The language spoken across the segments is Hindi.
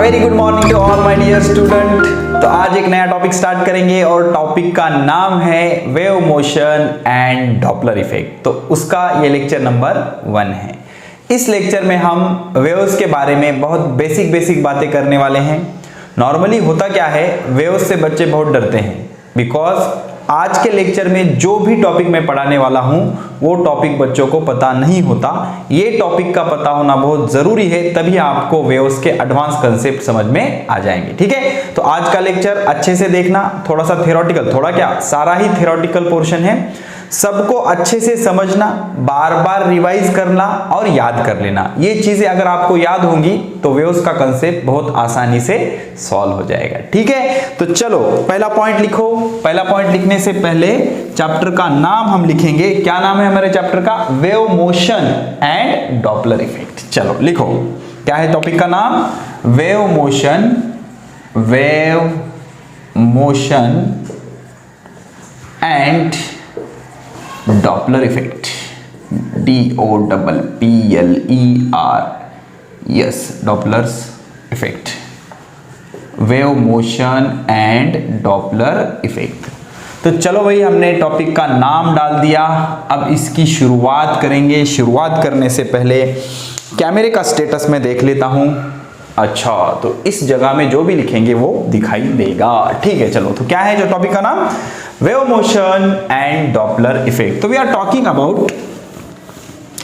Very good morning to all my dear student. तो आज एक नया टॉपिक स्टार्ट करेंगे और टॉपिक का नाम है wave motion and Doppler effect. तो उसका ये लेक्चर नंबर 1 है। इस लेक्चर में हम वेव्स के बारे में बहुत बेसिक बातें करने वाले हैं। नॉर्मली होता क्या है, वेव्स से बच्चे बहुत डरते हैं बिकॉज आज के लेक्चर में जो भी टॉपिक मैं पढ़ाने वाला हूं वो टॉपिक बच्चों को पता नहीं होता। ये टॉपिक का पता होना बहुत जरूरी है, तभी आपको वेव्स के एडवांस कंसेप्ट समझ में आ जाएंगे। ठीक है, तो आज का लेक्चर अच्छे से देखना। थोड़ा सा थ्योरेटिकल, थोड़ा क्या सारा ही थ्योरेटिकल पोर्शन है। सबको अच्छे से समझना, बार बार रिवाइज करना और याद कर लेना। ये चीजें अगर आपको याद होंगी तो वेव्स का कंसेप्ट बहुत आसानी से सॉल्व हो जाएगा। ठीक है, तो चलो पहला पॉइंट लिखो। पहला पॉइंट लिखने से पहले चैप्टर का नाम हम लिखेंगे। क्या नाम है हमारे चैप्टर का? Wave motion and Doppler effect. चलो लिखो, क्या है टॉपिक का नाम? Wave motion and Doppler effect, DOPPLER, yes, Doppler's effect, wave motion and Doppler effect. तो चलो भाई, हमने टॉपिक का नाम डाल दिया। अब इसकी शुरुआत करेंगे। शुरुआत करने से पहले कैमरे का स्टेटस में देख लेता हूं। अच्छा, तो इस जगह में जो भी लिखेंगे वो दिखाई देगा। ठीक है, चलो, तो क्या है जो टॉपिक का नाम? Wave motion and Doppler effect. तो we are talking about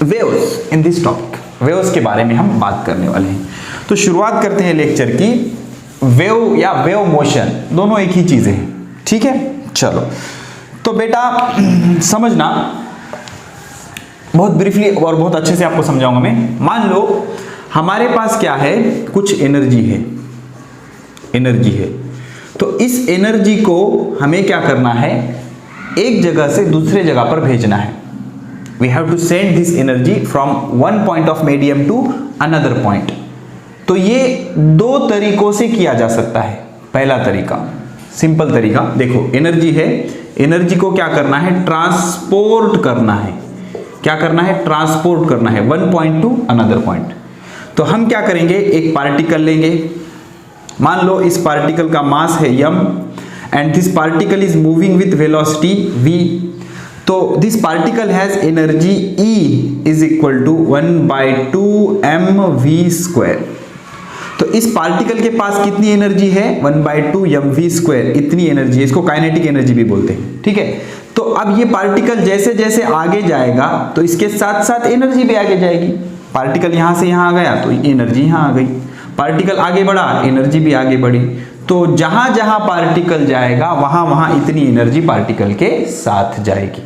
waves in this topic. Waves के बारे में हम बात करने वाले हैं। तो शुरुआत करते हैं लेक्चर की। वेव या वेव मोशन दोनों एक ही चीजें हैं। ठीक है, चलो, तो बेटा समझना, बहुत ब्रीफली और बहुत अच्छे से आपको समझाऊंगा मैं। मान लो हमारे पास क्या है, कुछ एनर्जी है। तो इस एनर्जी को हमें क्या करना है, एक जगह से दूसरे जगह पर भेजना है। We have to send this energy from one point of medium to another point. तो ये दो तरीकों से किया जा सकता है। पहला तरीका, सिंपल तरीका, देखो एनर्जी है, एनर्जी को क्या करना है? ट्रांसपोर्ट करना है। क्या करना है? ट्रांसपोर्ट करना है, one point two another point. तो हम क्या करेंगे, एक पार्टिकल लेंगे। मान लो इस पार्टिकल का मास है m and this particle is moving with velocity v। तो this particle has energy E is equal to 1/2 mv²। तो इस पार्टिकल के पास कितनी एनर्जी है? 1/2 mv²। इतनी एनर्जी है, इसको काइनेटिक एनर्जी भी बोलते हैं। ठीक है, तो अब ये पार्टिकल जैसे जैसे आगे जाएगा तो इसके साथ साथ एनर्जी भी आगे जाएगी। पार्टिकल यहां से यहां आ गया तो एनर्जी यहां आ गई। पार्टिकल आगे बढ़ा, एनर्जी भी आगे बढ़ी। तो जहां जहां पार्टिकल जाएगा वहां वहां इतनी एनर्जी पार्टिकल के साथ जाएगी।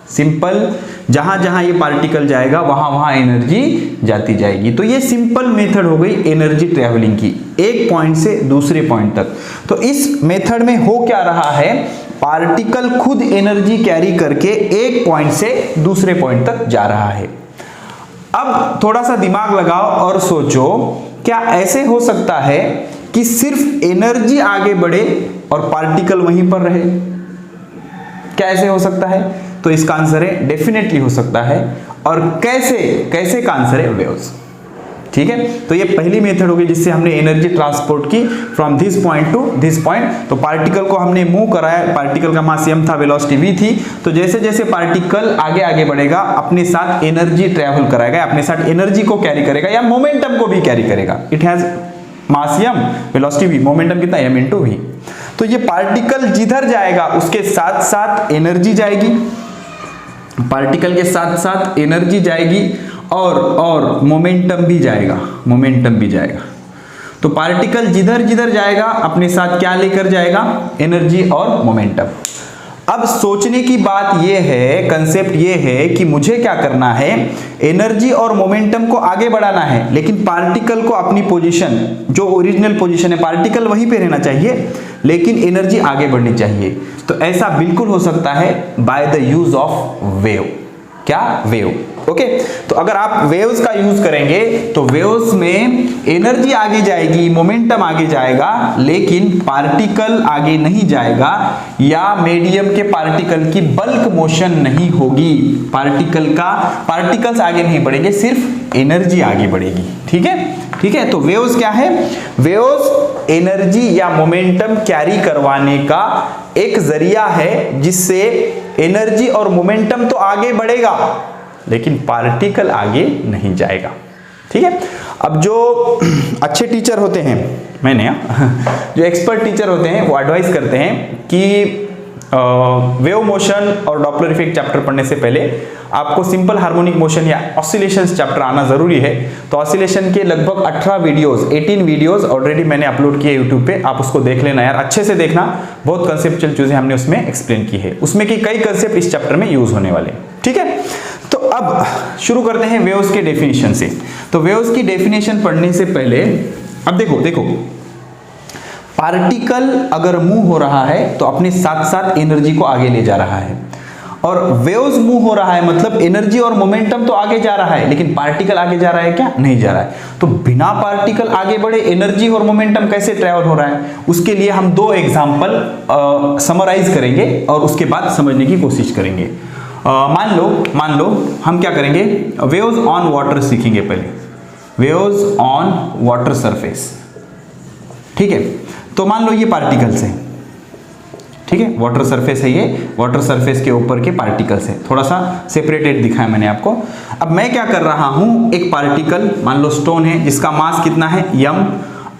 सिंपल, जहां जहां ये पार्टिकल जाएगा वहां वहां एनर्जी जाती जाएगी। तो ये सिंपल मेथड हो गई एनर्जी ट्रैवलिंग की, एक पॉइंट से दूसरे पॉइंट तक। तो इस मेथड में हो क्या रहा है, पार्टिकल खुद एनर्जी कैरी करके एक पॉइंट से दूसरे पॉइंट तक जा रहा है। अब थोड़ा सा दिमाग लगाओ और सोचो, क्या ऐसे हो सकता है कि सिर्फ एनर्जी आगे बढ़े और पार्टिकल वहीं पर रहे? क्या ऐसे हो सकता है? तो इसका आंसर है डेफिनेटली हो सकता है। और कैसे का आंसर है वेव्स। ठीक है, तो ये पहली मेथड होगी जिससे हमने एनर्जी ट्रांसपोर्ट की from this point two this point. तो पार्टिकल को हमने मूव कराया, पार्टिकल का मास m था, वेलोसिटी v थी। तो जैसे जैसे पार्टिकल आगे बढ़ेगा अपने साथ एनर्जी ट्रैवल कराएगा, अपने साथ एनर्जी को कैरी करेगा या मोमेंटम को भी कैरी करेगा। It has mass m, velocity v, momentum कितना? m × v। तो ये पार्टिकल जिधर जाएगा उसके साथ साथ एनर्जी जाएगी, पार्टिकल के साथ साथ एनर्जी जाएगी और मोमेंटम भी जाएगा। तो पार्टिकल जिधर जिधर जाएगा अपने साथ क्या लेकर जाएगा? एनर्जी और मोमेंटम। अब सोचने की बात यह है, कंसेप्ट ये है कि मुझे क्या करना है, एनर्जी और मोमेंटम को आगे बढ़ाना है, लेकिन पार्टिकल को अपनी पोजीशन, जो ओरिजिनल पोजीशन है, पार्टिकल वहीं पे रहना चाहिए लेकिन एनर्जी आगे बढ़नी चाहिए। तो ऐसा बिल्कुल हो सकता है by the use of wave. क्या, वेव। ओके, तो अगर आप वेव्स का यूज करेंगे तो वेव्स में एनर्जी आगे जाएगी, मोमेंटम आगे जाएगा, लेकिन पार्टिकल आगे नहीं जाएगा, या मीडियम के पार्टिकल की बल्क मोशन नहीं होगी। पार्टिकल्स आगे नहीं बढ़ेंगे, सिर्फ एनर्जी आगे बढ़ेगी। ठीक है, ठीक है। तो वेव्स क्या है? वेव्स एनर्जी या मोमेंटम कैरी करवाने का एक जरिया है, जिससे एनर्जी और मोमेंटम तो आगे बढ़ेगा लेकिन पार्टिकल आगे नहीं जाएगा। ठीक है। अब जो अच्छे टीचर होते हैं, जो एक्सपर्ट टीचर होते हैं, वो एडवाइस करते हैं कि वेव मोशन और डॉपलर इफेक्ट चैप्टर पढ़ने से पहले आपको सिंपल हार्मोनिक मोशन या ऑसिलेशंस चैप्टर आना जरूरी है। तो ऑसिलेशन के लगभग 18 वीडियोस ऑलरेडी मैंने अपलोड किए यूट्यूब पे, आप उसको देख लेना यार, अच्छे से देखना। बहुत कंसेप्चुअल चीजें हमने उसमें एक्सप्लेन की है, उसमें की कई कंसेप्ट इस चैप्टर में यूज होने वाले। ठीक है, तो अब शुरू करते हैं वेव्स के डेफिनेशन से। तो वेव्स की डेफिनेशन पढ़ने से पहले अब देखो पार्टिकल अगर मूव हो रहा है तो अपने साथ साथ एनर्जी को आगे ले जा रहा है, और वेव्स मूव हो रहा है मतलब एनर्जी और मोमेंटम तो आगे जा रहा है, लेकिन पार्टिकल आगे जा रहा है क्या? नहीं जा रहा है। तो बिना पार्टिकल आगे बढ़े एनर्जी और मोमेंटम कैसे ट्रैवल हो रहा है? उसके लिए हम दो एग्जांपल समराइज करेंगे और उसके बाद समझने की कोशिश करेंगे। मान लो हम क्या करेंगे, वेव्स ऑन वाटर सीखेंगे पहले। वेव्स ऑन वाटर सरफेस, ठीक है। तो मान लो ये पार्टिकल्स हैं, ठीक है, वाटर सरफेस है, ये वाटर सरफेस के ऊपर के पार्टिकल्स है, थोड़ा सा सेपरेटेड दिखाया मैंने आपको। अब मैं क्या कर रहा हूं, एक पार्टिकल मान लो स्टोन है जिसका मास कितना है m।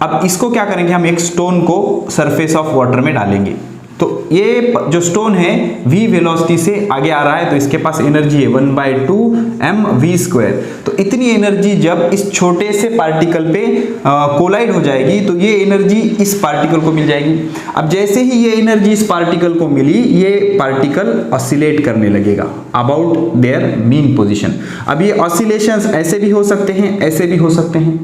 अब इसको क्या करेंगे, हम एक स्टोन को सरफेस ऑफ वाटर में डालेंगे, तो ये जो स्टोन है v वेलोसिटी से आगे आ रहा है, तो इसके पास एनर्जी है 1/2 mv²। तो इतनी एनर्जी जब इस छोटे से पार्टिकल पे कोलाइड हो जाएगी तो ये एनर्जी इस पार्टिकल को मिल जाएगी। अब जैसे ही ये एनर्जी इस पार्टिकल को मिली, ये पार्टिकल ऑसिलेट करने लगेगा अबाउट देयर मीन पोजीशन। अब ये ऑसिलेशंस ऐसे भी हो सकते हैं, ऐसे भी हो सकते हैं।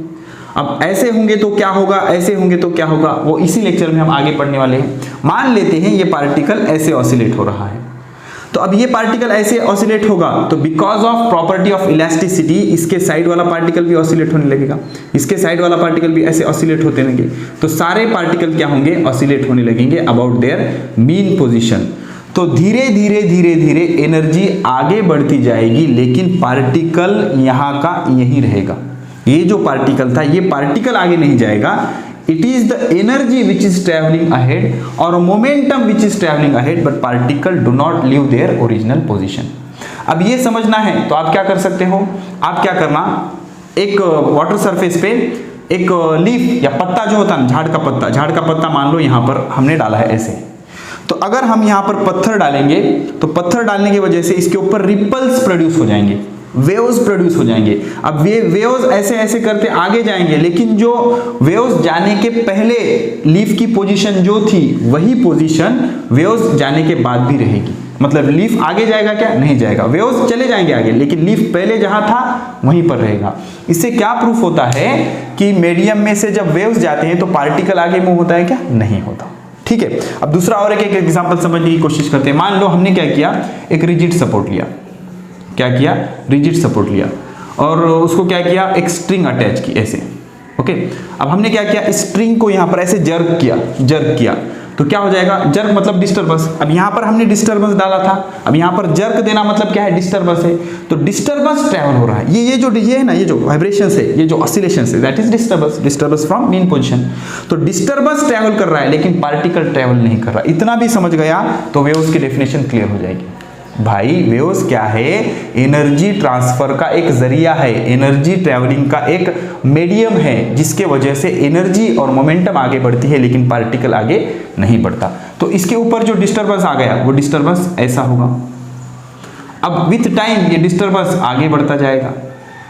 अब ऐसे होंगे तो क्या होगा, ऐसे होंगे तो क्या होगा, वो इसी लेक्चर में हम आगे पढ़ने वाले हैं। मान लेते हैं ये पार्टिकल ऐसे ऑसिलेट हो रहा है, तो अब ये पार्टिकल ऐसे ऑसिलेट होगा तो because of property of elasticity इसके साइड वाला पार्टिकल भी ऑसिलेट होने लगेगा, इसके साइड वाला पार्टिकल भी ऐसे ऑसिलेट होते रहेंगे, तो सारे पार्टिकल क्या होंगे, ऑसिलेट होने लगेंगे अबाउट देयर मीन पोजीशन। तो धीरे धीरे धीरे धीरे एनर्जी आगे बढ़ती जाएगी, लेकिन पार्टिकल यहाँ का यही रहेगा। ये जो पार्टिकल था, ये पार्टिकल आगे नहीं जाएगा। It is the energy which is travelling ahead और momentum which is travelling ahead, but particle do not leave their original position. अब ये समझना है तो आप क्या कर सकते हो, आप क्या करना, एक वाटर सरफेस पे एक लीफ या पत्ता जो होता है, झाड़ का पत्ता मान लो यहाँ पर हमने डाला है ऐसे। तो अगर हम यहाँ पर पत्थर डालेंगे तो पत्थर डालने की वजह से इसके ऊपर रिपल्स प्रोड्यूस हो जाएंगे, वेव्स प्रोड्यूस हो जाएंगे। अब ये वेव्स ऐसे ऐसे करते आगे जाएंगे, लेकिन जो वेव्स जाने के पहले लीफ की पोजीशन जो थी, वही पोजीशन वेव्स जाने के बाद भी रहेगी। मतलब लीफ आगे जाएगा क्या? नहीं जाएगा। वेव्स चले जाएंगे आगे, लेकिन लीफ पहले जहां था वहीं पर रहेगा। इससे क्या प्रूफ होता है कि मीडियम में से जब वेव्स जाते हैं तो पार्टिकल आगे मूव होता है क्या? नहीं होता। ठीक है, अब दूसरा और एक एग्जाम्पल समझने की कोशिश करते हैं। मान लो हमने क्या किया, एक रिजिड सपोर्ट लिया, क्या किया, रिजिड सपोर्ट लिया, और उसको क्या किया, एक स्ट्रिंग अटैच की ऐसे। ओके, अब हमने क्या किया, स्ट्रिंग को यहाँ पर ऐसे जर्क किया, तो क्या हो जाएगा, जर्क मतलब डिस्टर्बेंस। अब यहाँ पर हमने डिस्टर्बेंस डाला था, अब यहाँ पर जर्क देना मतलब क्या है, डिस्टर्बेंस है। तो डिस्टर्बेंस ट्रैवल हो रहा है, ये जो है ना, ये जो वाइब्रेशंस है, ये जो ऑसिलेशंस है, that is disturbance from mean position. तो डिस्टर्बेंस ट्रैवल कर रहा है, लेकिन पार्टिकल ट्रैवल नहीं कर रहा। इतना भी समझ गया तो वेव्स की डेफिनेशन क्लियर हो जाएगी। भाई वेव्स क्या है, एनर्जी ट्रांसफर का एक जरिया है, एनर्जी ट्रैवलिंग का एक मीडियम है, जिसके वजह से एनर्जी और मोमेंटम आगे बढ़ती है, लेकिन पार्टिकल आगे नहीं बढ़ता। तो इसके ऊपर जो डिस्टर्बेंस आ गया वो डिस्टर्बेंस ऐसा होगा। अब विथ टाइम ये डिस्टर्बेंस आगे बढ़ता जाएगा,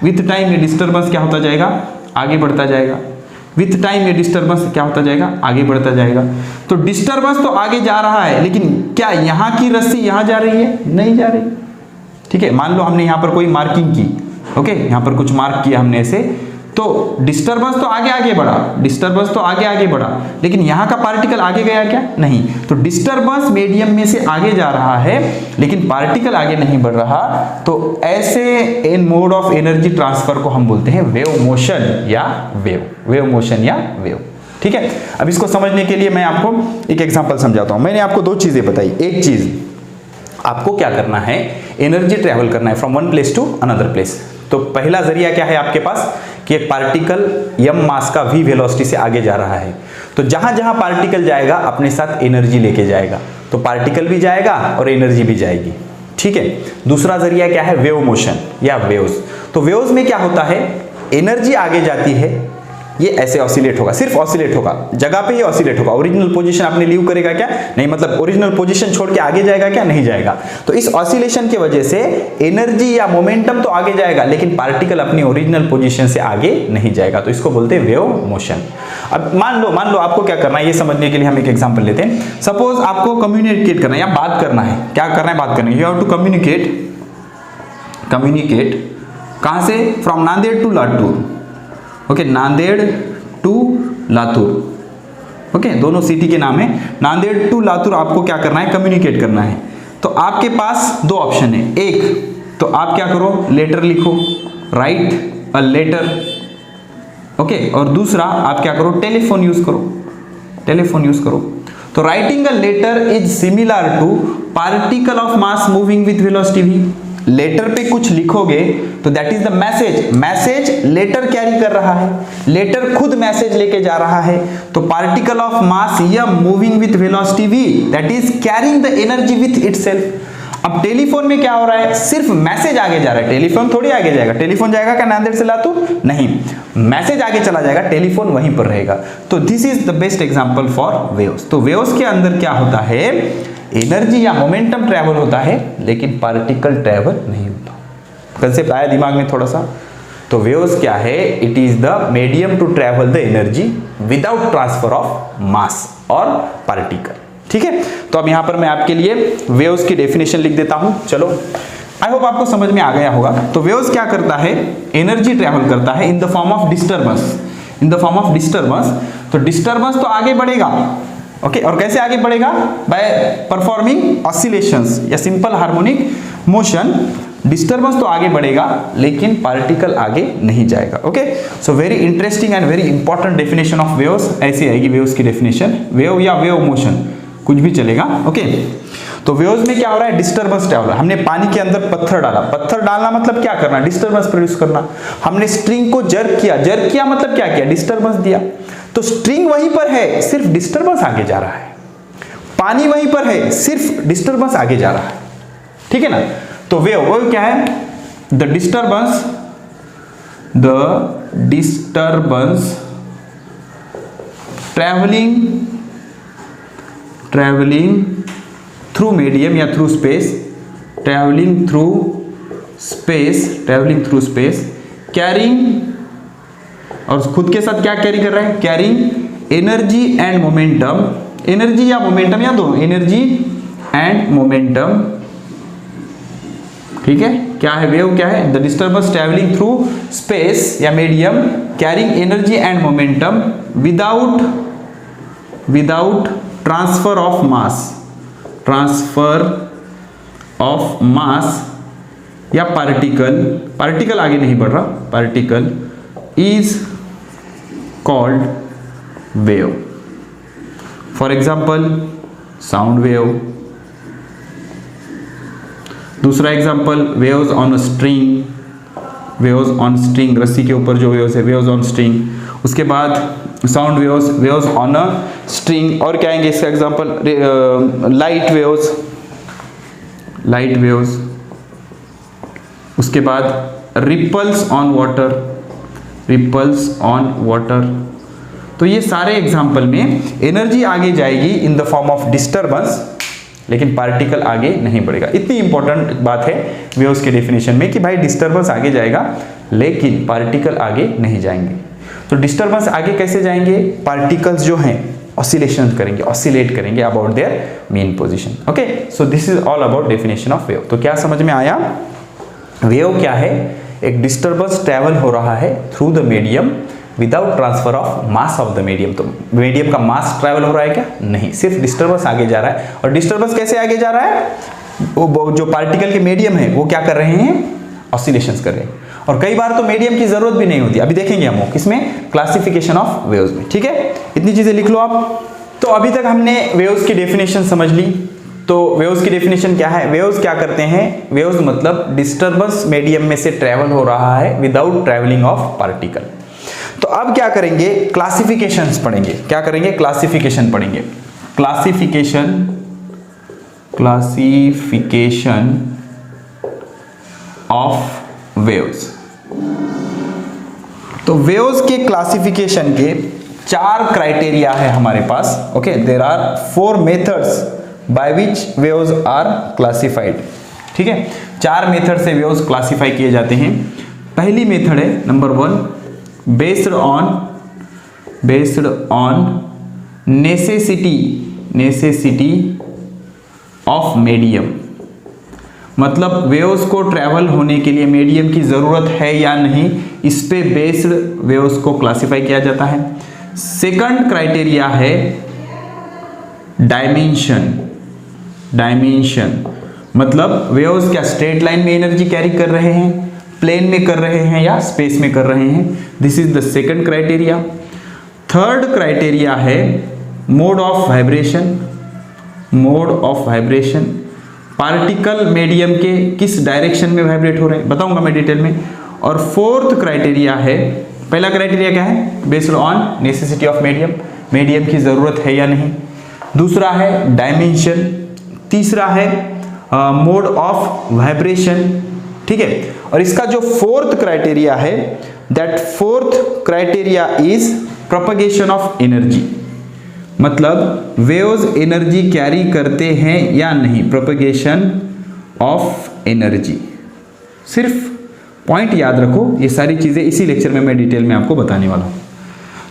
विथ टाइम ये डिस्टर्बेंस क्या होता जाएगा, आगे बढ़ता जाएगा, विथ टाइम ये डिस्टर्बेंस क्या होता जाएगा, आगे बढ़ता जाएगा। तो डिस्टर्बेंस तो आगे जा रहा है, लेकिन क्या यहाँ की रस्सी यहाँ जा रही है? नहीं जा रही। ठीक है, मान लो हमने यहाँ पर कोई मार्किंग की, ओके, यहाँ पर कुछ मार्क किया हमने ऐसे, तो डिस्टर्बेंस तो आगे आगे बढ़ा, डिस्टर्बेंस तो आगे आगे बढ़ा, लेकिन यहाँ का पार्टिकल आगे गया क्या? नहीं। तो डिस्टर्बेंस मीडियम में से आगे जा रहा है लेकिन पार्टिकल आगे नहीं बढ़ रहा, तो ऐसे इन मोड ऑफ एनर्जी ट्रांसफर को हम बोलते हैं वेव मोशन या वेव मोशन या वेव। ठीक है, अब इसको समझने के लिए मैं आपको एक एग्जांपल समझाता हूं। मैंने आपको दो चीजें बताई। एक चीज, आपको क्या करना है, एनर्जी ट्रेवल करना है from one place to another place. तो पहला जरिया क्या है आपके पास कि एक पार्टिकल m मास का v वेलोसिटी से आगे जा रहा है, तो जहां जहां पार्टिकल जाएगा अपने साथ एनर्जी लेके जाएगा, तो पार्टिकल भी जाएगा और एनर्जी भी जाएगी। ठीक है, दूसरा जरिया क्या है, वेव मोशन या वेव्स। तो वेव्स में क्या होता है, एनर्जी आगे जाती है, ये ऐसे ऑसिलेट होगा, सिर्फ ऑसिलेट होगा, जगह पे ही ऑसिलेट होगा। ओरिजिनल पोजीशन आपने लीव करेगा क्या? नहीं, मतलब ओरिजिनल पोजीशन छोड़ के आगे जाएगा क्या? नहीं जाएगा। तो इस ऑसिलेशन की वजह से एनर्जी या मोमेंटम तो आगे जाएगा लेकिन पार्टिकल अपनी ओरिजिनल पोजीशन से आगे नहीं जाएगा, तो इसको बोलते हैं वेव मोशन। अब मान लो आपको क्या करना है, ये समझने के लिए हम एक एग्जाम्पल लेते हैं। सपोज आपको कम्युनिकेट करना है या बात करना है, क्या करना है, बात करना है। यू हैव टू कम्युनिकेट कहां से? From Nanded to Latur. Okay, Nanded to Latur. Okay, दोनों सिटी के नाम है। नांदेड़ टू लातूर आपको क्या करना है, कम्युनिकेट करना है। तो आपके पास दो ऑप्शन है। एक तो आप क्या करो, लेटर लिखो, राइट अ लेटर। ओके, और दूसरा आप क्या करो, टेलीफोन यूज करो, टेलीफोन यूज करो। तो writing a letter is similar to particle of mass moving with velocity v। Letter पे कुछ लिखोगे तो that is the message letter carry कर रहा है, लेटर खुद मैसेज लेके जा रहा है। तो particle of mass m moving with velocity v that is carrying the energy with itself. अब टेलीफोन में क्या हो रहा है, सिर्फ मैसेज आगे जा रहा है, टेलीफोन थोड़ी आगे जाएगा। टेलीफोन जाएगा क्या नांदेड़ से लातूर? नहीं, मैसेज आगे चला जाएगा, टेलीफोन वहीं पर रहेगा। तो this is the best example for waves. तो वेव्स के अंदर क्या होता है, एनर्जी या मोमेंटम ट्रेवल होता है लेकिन पार्टिकल ट्रेवल नहीं होता। कंसेप्ट आया दिमाग में थोड़ा सा? तो वेव्स क्या है, it is the medium to travel the energy without transfer of mass और पार्टिकल। ठीक है, तो अब यहां पर मैं आपके लिए वेव्स की डेफिनेशन लिख देता हूं। चलो, आई होप आपको समझ में आ गया होगा। तो वेव्स क्या करता है, एनर्जी ट्रेवल करता है in the form of disturbance, in the form of disturbance. तो डिस्टर्बेंस तो आगे बढ़ेगा, ओके, और कैसे आगे बढ़ेगा, बाय परफॉर्मिंग ऑसिलेशंस या सिंपल हार्मोनिक मोशन। डिस्टर्बेंस तो आगे बढ़ेगा लेकिन पार्टिकल आगे नहीं जाएगा। Okay, so very interesting and very important definition of waves. ऐसी आएगी वेव्स की डेफिनेशन, वेव या वेव मोशन कुछ भी चलेगा। ओके, तो वेव्स में क्या हो रहा है, डिस्टर्बेंस ट्रेवल। हमने पानी के अंदर पत्थर डाला, पत्थर डालना मतलब क्या करना, डिस्टर्बेंस प्रोड्यूस करना। हमने स्ट्रिंग को जर्क किया मतलब क्या किया, डिस्टर्बेंस दिया। तो स्ट्रिंग वहीं पर है, सिर्फ डिस्टर्बेंस आगे जा रहा है। पानी वहीं पर है, सिर्फ डिस्टर्बेंस आगे जा रहा है। ठीक है ना? तो वेव क्या है, the disturbance travelling through medium या through space, travelling through space carrying, और खुद के साथ क्या कैरी कर रहा है, carrying energy and momentum, energy या मोमेंटम या दोनों, एनर्जी एंड मोमेंटम। ठीक है, क्या है वेव, क्या है, the disturbance travelling through space या medium carrying energy and momentum without transfer of mass या पार्टिकल आगे नहीं बढ़ रहा, particle is called wave. For example sound wave. दूसरा एग्जाम्पल वेव्स ऑन स्ट्रिंग, रस्सी के ऊपर जो वेव्स है, वेव्स ऑन स्ट्रिंग। उसके बाद sound waves on a string. और क्या आएंगे इसका एग्जाम्पल, लाइट वेव्स। उसके बाद रिपल्स ऑन वाटर। तो ये सारे एग्जाम्पल में एनर्जी आगे जाएगी in the form of disturbance लेकिन पार्टिकल आगे नहीं बढ़ेगा। इतनी इंपॉर्टेंट बात है वेव्स के डेफिनेशन में कि भाई डिस्टर्बेंस आगे जाएगा लेकिन पार्टिकल आगे नहीं जाएंगे। तो डिस्टर्बेंस आगे कैसे जाएंगे, पार्टिकल्स जो हैं ऑसिलेट करेंगे about their main position. Okay, so this is all about definition of wave. तो क्या समझ में आया, वेव क्या है, एक डिस्टर्बेंस ट्रैवल हो रहा है through the medium without transfer of mass of the medium. तो मीडियम का मास ट्रैवल हो रहा है क्या? नहीं, सिर्फ डिस्टर्बेंस आगे जा रहा है। और डिस्टर्बेंस कैसे आगे जा रहा है? वो जो पार्टिकल के मीडियम है वो क्या कर रहे हैं? ऑसिलेशंस कर रहे हैं। और कई बार तो मीडियम की जरूरत भी नहीं होती, अभी देखेंगे हम किसमें, क्लासिफिकेशन ऑफ वेव्स में। ठीक है, इतनी चीजें लिख लो आप। तो अभी तक हमने वेव्स की डेफिनेशन समझ ली। तो वेव्स की डेफिनेशन क्या है? वेव्स क्या करते हैं? वेव्स मतलब डिस्टर्बेंस मीडियम में से ट्रेवल हो रहा है विदाउट ट्रेवलिंग ऑफ पार्टिकल। तो अब क्या करेंगे? क्लासिफिकेशंस पढ़ेंगे। क्या करेंगे? क्लासिफिकेशन पढ़ेंगे। Classification of waves. तो वेव्स के क्लासिफिकेशन के 4 क्राइटेरिया है हमारे पास। Okay, there are 4 methods by which waves are classified. ठीक है, 4 मेथड से वेव्स क्लासिफाई किए जाते हैं। पहली मेथड है number 1, based on necessity of medium. मतलब वेव्स को ट्रैवल होने के लिए मीडियम की जरूरत है या नहीं, इस पे बेस्ड वेव्स को क्लासिफाई किया जाता है। सेकंड क्राइटेरिया है डायमेंशन। मतलब वेव्स क्या स्ट्रेट लाइन में एनर्जी कैरी कर रहे हैं, प्लेन में कर रहे हैं या स्पेस में कर रहे हैं। This is the second criteria. Third criteria है mode of vibration. Particle medium के किस डायरेक्शन में वाइब्रेट हो रहे हैं, बताऊंगा मैं डिटेल में। और फोर्थ क्राइटेरिया है, पहला क्राइटेरिया क्या है? Based on necessity of medium की जरूरत है या नहीं। दूसरा है डायमेंशन। तीसरा है मोड ऑफ वाइब्रेशन। ठीक है, और इसका जो फोर्थ क्राइटेरिया है, that fourth criteria is propagation of energy. मतलब वेव्स एनर्जी कैरी करते हैं या नहीं, प्रोपगेशन ऑफ एनर्जी। सिर्फ पॉइंट याद रखो, ये सारी चीजें इसी लेक्चर में मैं डिटेल में आपको बताने वाला हूं।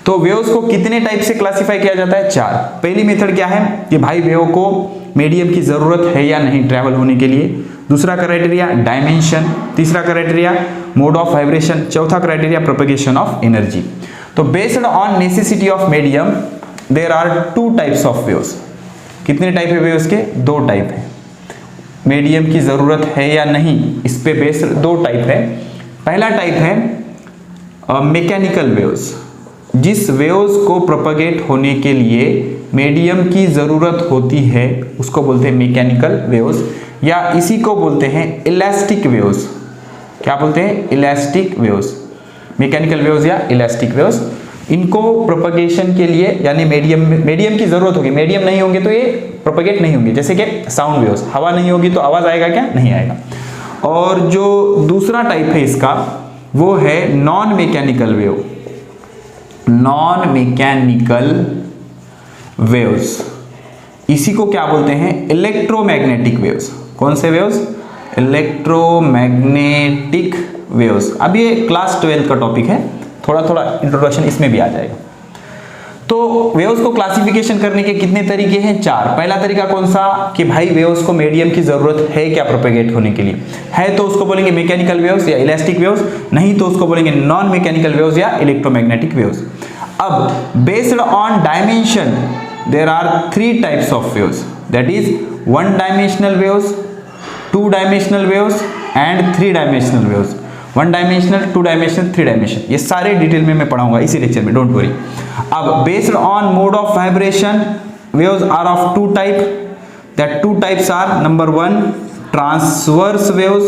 तो वेव्स को कितने टाइप से क्लासिफाई किया जाता है? 4। पहली मेथड क्या है कि भाई वेव को मीडियम की जरूरत है या नहीं ट्रैवल होने के लिए। दूसरा क्राइटेरिया डायमेंशन। तीसरा क्राइटेरिया मोड ऑफ वाइब्रेशन। चौथा क्राइटेरिया प्रोपगेशन ऑफ एनर्जी। तो based on necessity of medium there are 2 types of waves. कितने टाइप है वेव्स के? 2 टाइप है। मीडियम की जरूरत है या नहीं, इस पे बेस्ड 2 टाइप है। पहला टाइप है मैकेनिकल वेव्स। जिस वेव्स को प्रोपगेट होने के लिए मीडियम की जरूरत होती है उसको बोलते हैं मैकेनिकल वेव्स, या इसी को बोलते हैं इलास्टिक वेव्स। क्या बोलते हैं? Elastic waves. मैकेनिकल वेव्स या इलास्टिक वेव्स, इनको प्रोपगेशन के लिए यानी मीडियम की जरूरत होगी। मीडियम नहीं होंगे तो ये प्रोपगेट नहीं होंगे। जैसे कि साउंड वेव्स, हवा नहीं होगी तो आवाज आएगा क्या? नहीं आएगा। और जो दूसरा टाइप है इसका वो है नॉन मैकेनिकल वेव्स। इसी को क्या बोलते हैं? Electromagnetic waves. कौन से वेव्स? Electromagnetic waves. अब ये क्लास 12 का टॉपिक है, थोड़ा थोड़ा इंट्रोडक्शन इसमें भी आ जाएगा। तो वेव्स को क्लासिफिकेशन करने के कितने तरीके हैं? 4। पहला तरीका कौन सा कि भाई वेव्स को मीडियम की जरूरत है क्या प्रोपेगेट होने के लिए, है तो उसको बोलेंगे मैकेनिकल वेव्स या इलास्टिक वेव्स, नहीं तो उसको बोलेंगे नॉन मैकेनिकल वेव्स या इलेक्ट्रोमैग्नेटिक वेव्स। अब based on dimension there are 3 types of waves, that is 1 dimensional waves, 2 dimensional waves and 3 dimensional waves. 1 dimensional, 2 dimensional, 3 dimension, ये सारे डिटेल में मैं पढ़ाऊंगा इसी लेक्चर में, डोंट वरी। अब based on mode of vibration waves are of 2 type, that 2 types are number 1 transverse waves.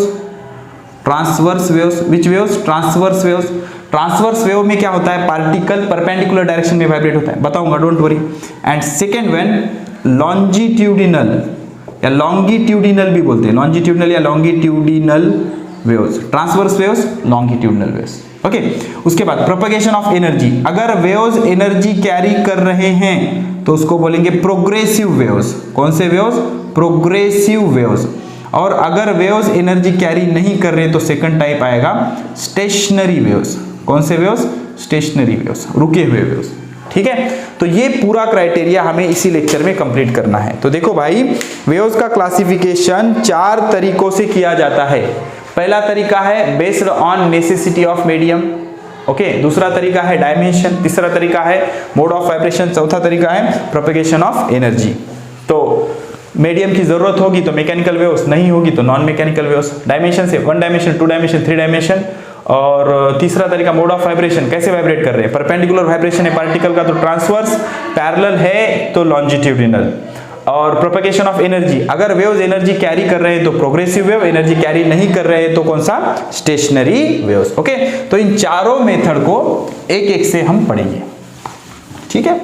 Which waves? Transverse waves. Transverse wave में क्या होता है? पार्टिकल परपेंडिकुलर डायरेक्शन में वाइब्रेट होता है, बताऊंगा, don't worry. And second one longitudinal या लॉन्गिट्यूडिनल भी बोलते हैं, लॉन्जिट्यूडिनल या longitudinal waves, transverse waves, longitudinal waves. Okay, उसके बाद प्रोपगेशन ऑफ एनर्जी। अगर वेव्स एनर्जी कैरी कर रहे हैं तो उसको बोलेंगे प्रोग्रेसिव वेव्स। कौन से वेव्स? Progressive waves. और अगर वेव्स एनर्जी कैरी नहीं कर रहे तो सेकंड टाइप आएगा स्टेशनरी वेव्स। कौन से वेव्स? स्टेशनरी वेव्स, रुके हुए वेव्स। ठीक है, तो ये पूरा क्राइटेरिया हमें इसी लेक्चर में कंप्लीट करना है। तो देखो भाई, वेव्स का क्लासिफिकेशन 4 तरीकों से किया जाता है। पहला तरीका है based on necessity of medium, okay. दूसरा तरीका है डायमेंशन, तीसरा तरीका है मोड ऑफ वाइब्रेशन, चौथा तरीका है प्रोपेगेशन ऑफ एनर्जी। तो मीडियम की जरूरत होगी तो मैकेनिकल वेव्स, नहीं होगी तो नॉन मैकेनिकल वेव्स। डायमेंशन से 1 डायमेंशन, 2 डायमेंशन, 3 डायमेंशन। और तीसरा तरीका मोड ऑफ वाइब्रेशन, कैसे वाइब्रेट कर रहे हैं, परपेंडिकुलर वाइब्रेशन है पार्टिकल का तो ट्रांसवर्स, पैरेलल है तो लॉन्जिट्यूडिनल। और प्रोपेगेशन ऑफ एनर्जी, अगर वेव्स एनर्जी कैरी कर रहे हैं तो प्रोग्रेसिव वेव, एनर्जी कैरी नहीं कर रहे हैं तो कौन सा, स्टेशनरी वेव्स, ओके। तो इन चारों मेथड को एक एक से हम पढ़ेंगे, ठीक है।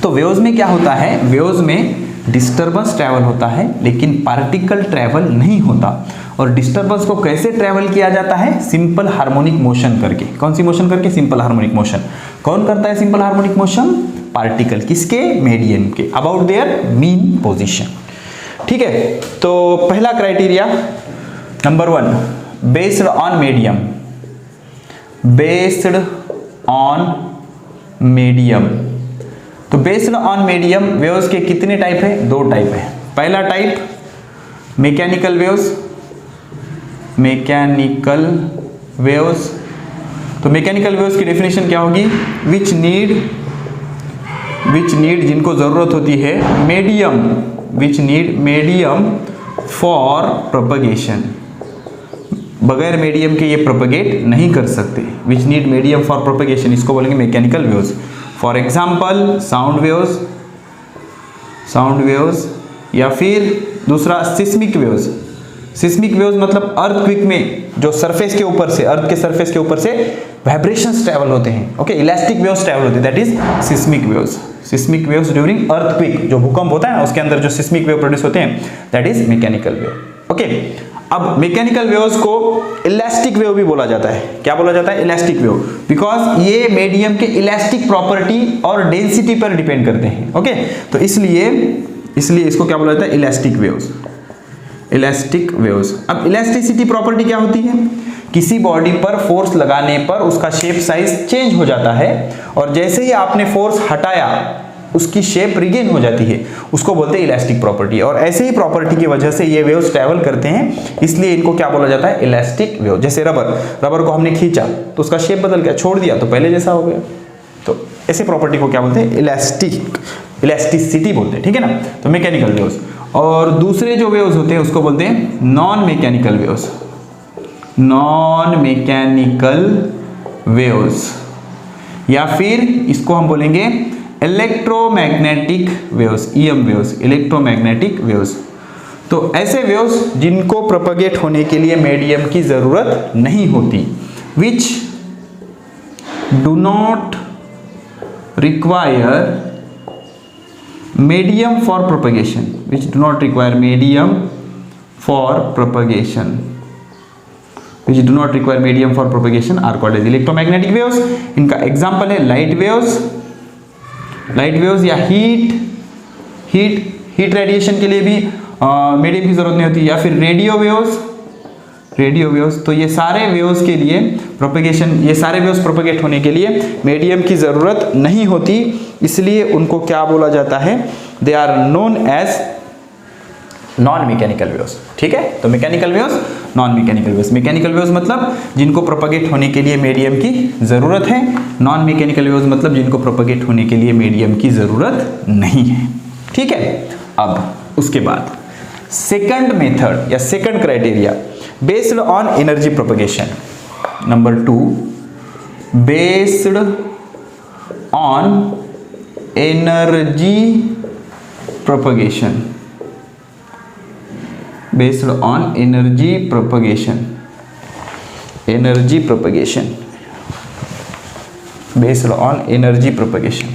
तो वेव्स में क्या होता है, वेव्स में डिस्टरबेंस ट्रैवल होता है लेकिन पार्टिकल ट्रैवल नहीं होता। और डिस्टरबेंस को कैसे ट्रैवल किया जाता है, सिंपल हार्मोनिक मोशन करके। कौन सी मोशन करके, सिंपल हार्मोनिक मोशन। कौन करता है सिंपल हार्मोनिक मोशन, पार्टिकल, किसके, मीडियम के, अबाउट देयर मीन पोजीशन, ठीक है। तो पहला criteria number 1, based on medium, based on medium. तो बेस्ड ऑन मीडियम वेव्स के कितने टाइप है, 2 टाइप है। पहला type mechanical waves, mechanical waves. तो मैकेनिकल वेव्स की डेफिनेशन क्या होगी, विच नीड, जिनको जरूरत होती है medium, which need medium for propagation, बगैर मीडियम के ये प्रोपगेट नहीं कर सकते। Which need medium for propagation, इसको बोलेंगे mechanical waves. For example sound waves, या फिर दूसरा सिस्मिक वेव्स। सिस्मिक वेव्स मतलब अर्थक्वेक में जो सरफेस के ऊपर से, अर्थ के सरफेस के ऊपर से वाइब्रेशंस ट्रैवल होते हैं, ओके, इलास्टिक वेव्स ट्रैवल होते हैं, that is seismic waves. Seismic waves during earthquake, जो भूकंप होता है ना उसके अंदर जो सिस्मिक वेव प्रोड्यूस होते हैं, that is mechanical wave, okay. अब मैकेनिकल वेव्स को इलास्टिक वेव भी बोला जाता है। क्या बोला जाता है, इलास्टिक वेव, बिकॉज ये मीडियम के इलास्टिक प्रॉपर्टी और डेंसिटी पर डिपेंड करते हैं, ओके। तो इसलिए इसको क्या बोला जाता है, इलास्टिक वेव्स, इलास्टिक वेव्स। अब इलास्टिसिटी प्रॉपर्टी क्या होती है, किसी बॉडी पर फोर्स लगाने पर उसका शेप साइज चेंज हो जाता है और जैसे ही आपने फोर्स हटाया उसकी शेप रिगेन हो जाती है, उसको बोलते हैं इलास्टिक प्रॉपर्टी। और ऐसे ही प्रॉपर्टी की वजह से ये वेव्स ट्रैवल करते हैं, इसलिए इनको क्या बोला जाता है, इलास्टिक वेव। जैसे रबर को हमने खींचा तो उसका शेप बदल गया, छोड़ दिया तो पहले जैसा हो गया। तो ऐसे प्रॉपर्टी को क्या बोलते हैं, इलास्टिसिटी बोलते हैं, ठीक है ना। तो मैकेनिकल वेव्स। और दूसरे जो वेव्स होते हैं उसको बोलते हैं non mechanical waves, non mechanical waves, या फिर इसको हम बोलेंगे electromagnetic waves, EM waves, electromagnetic waves. तो ऐसे वेव्स जिनको प्रोपगेट होने के लिए मीडियम की जरूरत नहीं होती, which do not require medium for propagation, which do not require medium for propagation, which do not require medium for propagation are called as electromagnetic waves। इनका एग्जांपल है लाइट वेव्स या हीट रेडिएशन के लिए भी मीडियम की जरूरत नहीं होती, या फिर रेडियो वेव्स। तो ये सारे वेव्स के लिए प्रोपेगेशन, ये सारे वेव्स प्रोपेगेट होने के लिए मीडियम की जरूरत नहीं होती, इसलिए उनको क्या बोला जाता है, they are known as non mechanical waves, ठीक है। तो mechanical waves, non mechanical waves. Mechanical waves मतलब जिनको प्रोपेगेट होने के लिए मीडियम की जरूरत है, नॉन मैकेनिकल वेव्स मतलब जिनको प्रोपेगेट होने के लिए मीडियम की जरूरत नहीं है, ठीक है। अब उसके बाद सेकंड मेथड या second criteria, based on energy propagation. Number 2, based on energy propagation, based on energy propagation, based on energy propagation.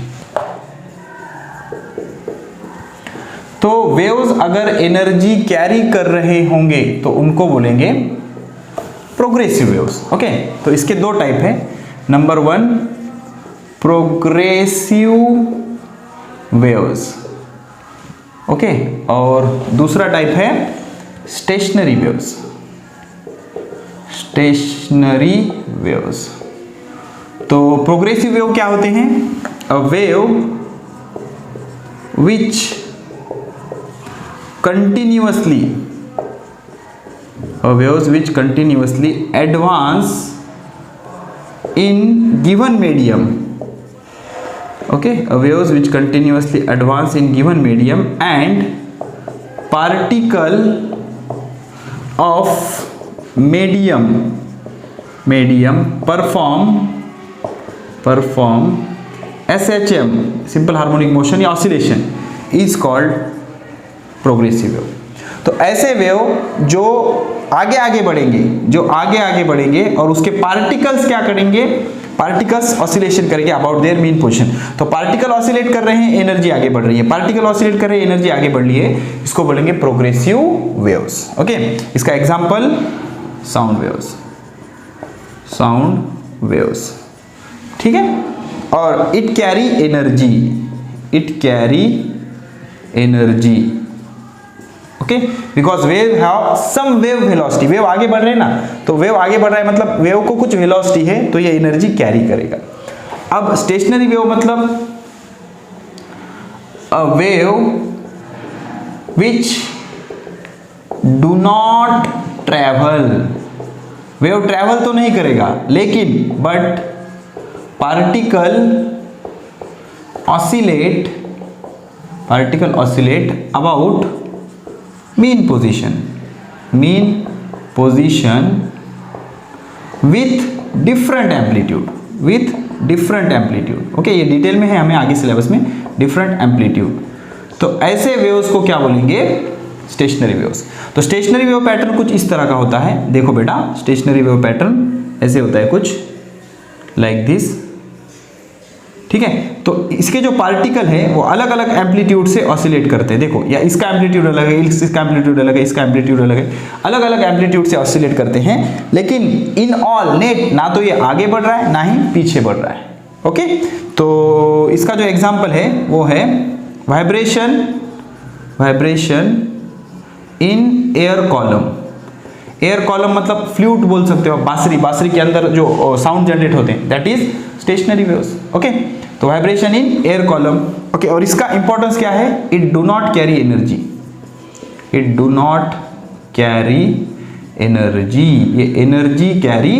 तो वेव्स अगर एनर्जी कैरी कर रहे होंगे तो उनको बोलेंगे प्रोग्रेसिव वेव्स, ओके। तो इसके 2 टाइप है। नंबर 1 प्रोग्रेसिव वेव्स, ओके, और दूसरा टाइप है स्टेशनरी वेव्स। तो प्रोग्रेसिव वेव क्या होते हैं, a wave which continuously waves which continuously advance in given medium. Okay, waves which continuously advance in given medium and particle of medium perform SHM, simple harmonic motion या oscillation, is called progressive wave. तो ऐसे वेव जो आगे आगे बढ़ेंगे और उसके पार्टिकल्स क्या करेंगे, पार्टिकल्स ऑसिलेशन करेंगे अबाउट देयर मीन पोजीशन. तो पार्टिकल ऑसिलेट कर रहे हैं, एनर्जी आगे बढ़ रही है, पार्टिकल ऑसिलेट कर रहे हैं, एनर्जी आगे बढ़ रही है, इसको बोलेंगे प्रोग्रेसिव वेव्स. ओके, इसका एग्जांपल साउंड वेव्स. ठीक है, और it carry energy. Okay, because wave have some wave velocity. Wave आगे बढ़ रहे हैं ना, तो वेव आगे बढ़ रहा है मतलब वेव को कुछ वेलोसिटी है, तो ये एनर्जी कैरी करेगा. अब स्टेशनरी वेव मतलब a wave which do not travel. Wave travel तो नहीं करेगा, लेकिन but particle oscillate about mean position with different amplitude. Okay, ये डिटेल में है, हमें आगे सिलेबस में डिफरेंट एम्पलीट्यूड. तो ऐसे वेव्स को क्या बोलेंगे, स्टेशनरी वेव्स. तो स्टेशनरी वेव पैटर्न कुछ इस तरह का होता है. देखो बेटा, स्टेशनरी वेव पैटर्न ऐसे होता है कुछ लाइक दिस. ठीक है, तो इसके जो पार्टिकल है वो अलग अलग एम्पलीट्यूड से ऑसिलेट करते हैं. देखो, या इसका एम्पलीट्यूड अलग है, इसका एम्पलीट्यूड अलग है, इसका एम्पलीट्यूड अलग है, अलग अलग एम्पलीट्यूड से ऑसिलेट करते हैं. लेकिन इन ऑल नेट ना तो ये आगे बढ़ रहा है ना ही पीछे बढ़ रहा है. ओके, तो इसका जो एग्जांपल है वो है vibration in air column. Air column मतलब फ्लूट बोल सकते हो, बांसुरी के अंदर जो साउंड जनरेट होते हैं, that is stationary waves. Okay, तो vibration in air column. Okay, और इसका इंपॉर्टेंस क्या है, it do not carry energy. ये एनर्जी कैरी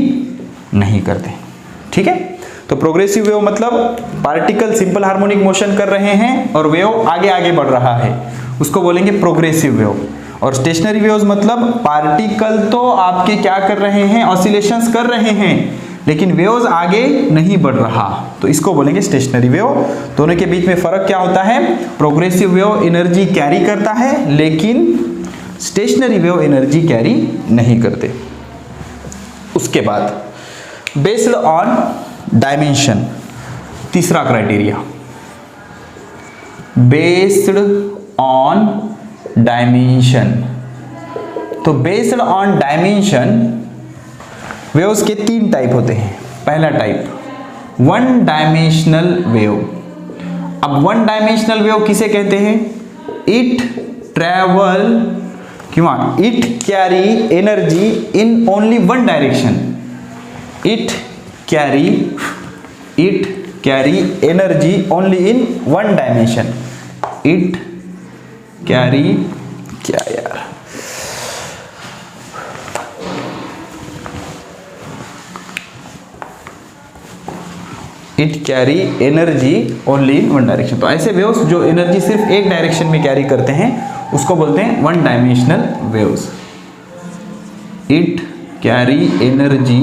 नहीं करते. ठीक है, तो प्रोग्रेसिव वेव मतलब पार्टिकल सिंपल हार्मोनिक मोशन कर रहे हैं और वेव आगे आगे बढ़ रहा है, उसको बोलेंगे प्रोग्रेसिव वेव. और स्टेशनरी वेव्स मतलब पार्टिकल तो आपके क्या कर रहे हैं, ऑसिलेशंस कर रहे हैं, लेकिन वेव्स आगे नहीं बढ़ रहा, तो इसको बोलेंगे स्टेशनरी वेव. दोनों के बीच में फर्क क्या होता है, प्रोग्रेसिव वेव एनर्जी कैरी करता है, लेकिन स्टेशनरी वेव एनर्जी कैरी नहीं करते. उसके बाद बेस्ड ऑन डायमेंशन, तीसरा क्राइटेरिया, बेस्ड ऑन डायमेंशन. तो बेस्ड ऑन डायमेंशन वेव्स के 3 टाइप होते हैं. पहला टाइप वन डायमेंशनल वेव. अब वन डायमेंशनल वेव किसे कहते हैं, it carry energy in only one direction. It carry energy only in one dimension. It carry क्या यार, it carry energy only in one direction. तो ऐसे वेव्स जो एनर्जी सिर्फ एक डायरेक्शन में कैरी करते हैं उसको बोलते हैं one dimensional waves. It carry energy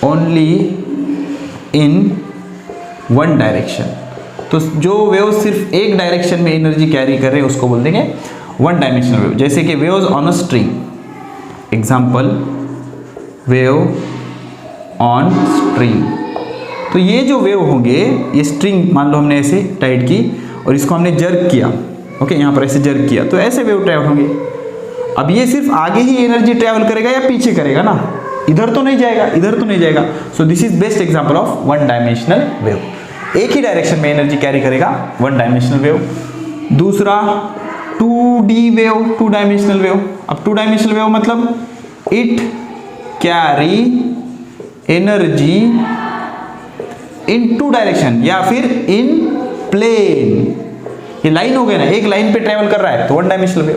only in one direction. तो जो वेव सिर्फ एक डायरेक्शन में एनर्जी कैरी कर रहे हैं उसको बोल देंगे वन डायमेंशनल वेव. जैसे कि waves on a string, example wave on string. तो ये जो वेव होंगे, ये स्ट्रिंग मान लो हमने ऐसे टाइट की और इसको हमने जर्क किया. ओके, यहाँ पर ऐसे जर्क किया, तो ऐसे वेव ट्रैवल होंगे. अब ये सिर्फ आगे ही एनर्जी ट्रैवल करेगा या पीछे करेगा ना, इधर तो नहीं जाएगा. So this is best example of one dimensional wave. एक ही डायरेक्शन में एनर्जी कैरी करेगा, वन डायमेंशनल वेव. दूसरा 2D wave, two dimensional wave. अब टू डायमेंशनल वेव मतलब it carry energy in two direction या फिर इन प्लेन. ये लाइन हो गया ना, एक लाइन पे ट्रेवल कर रहा है तो one dimensional wave.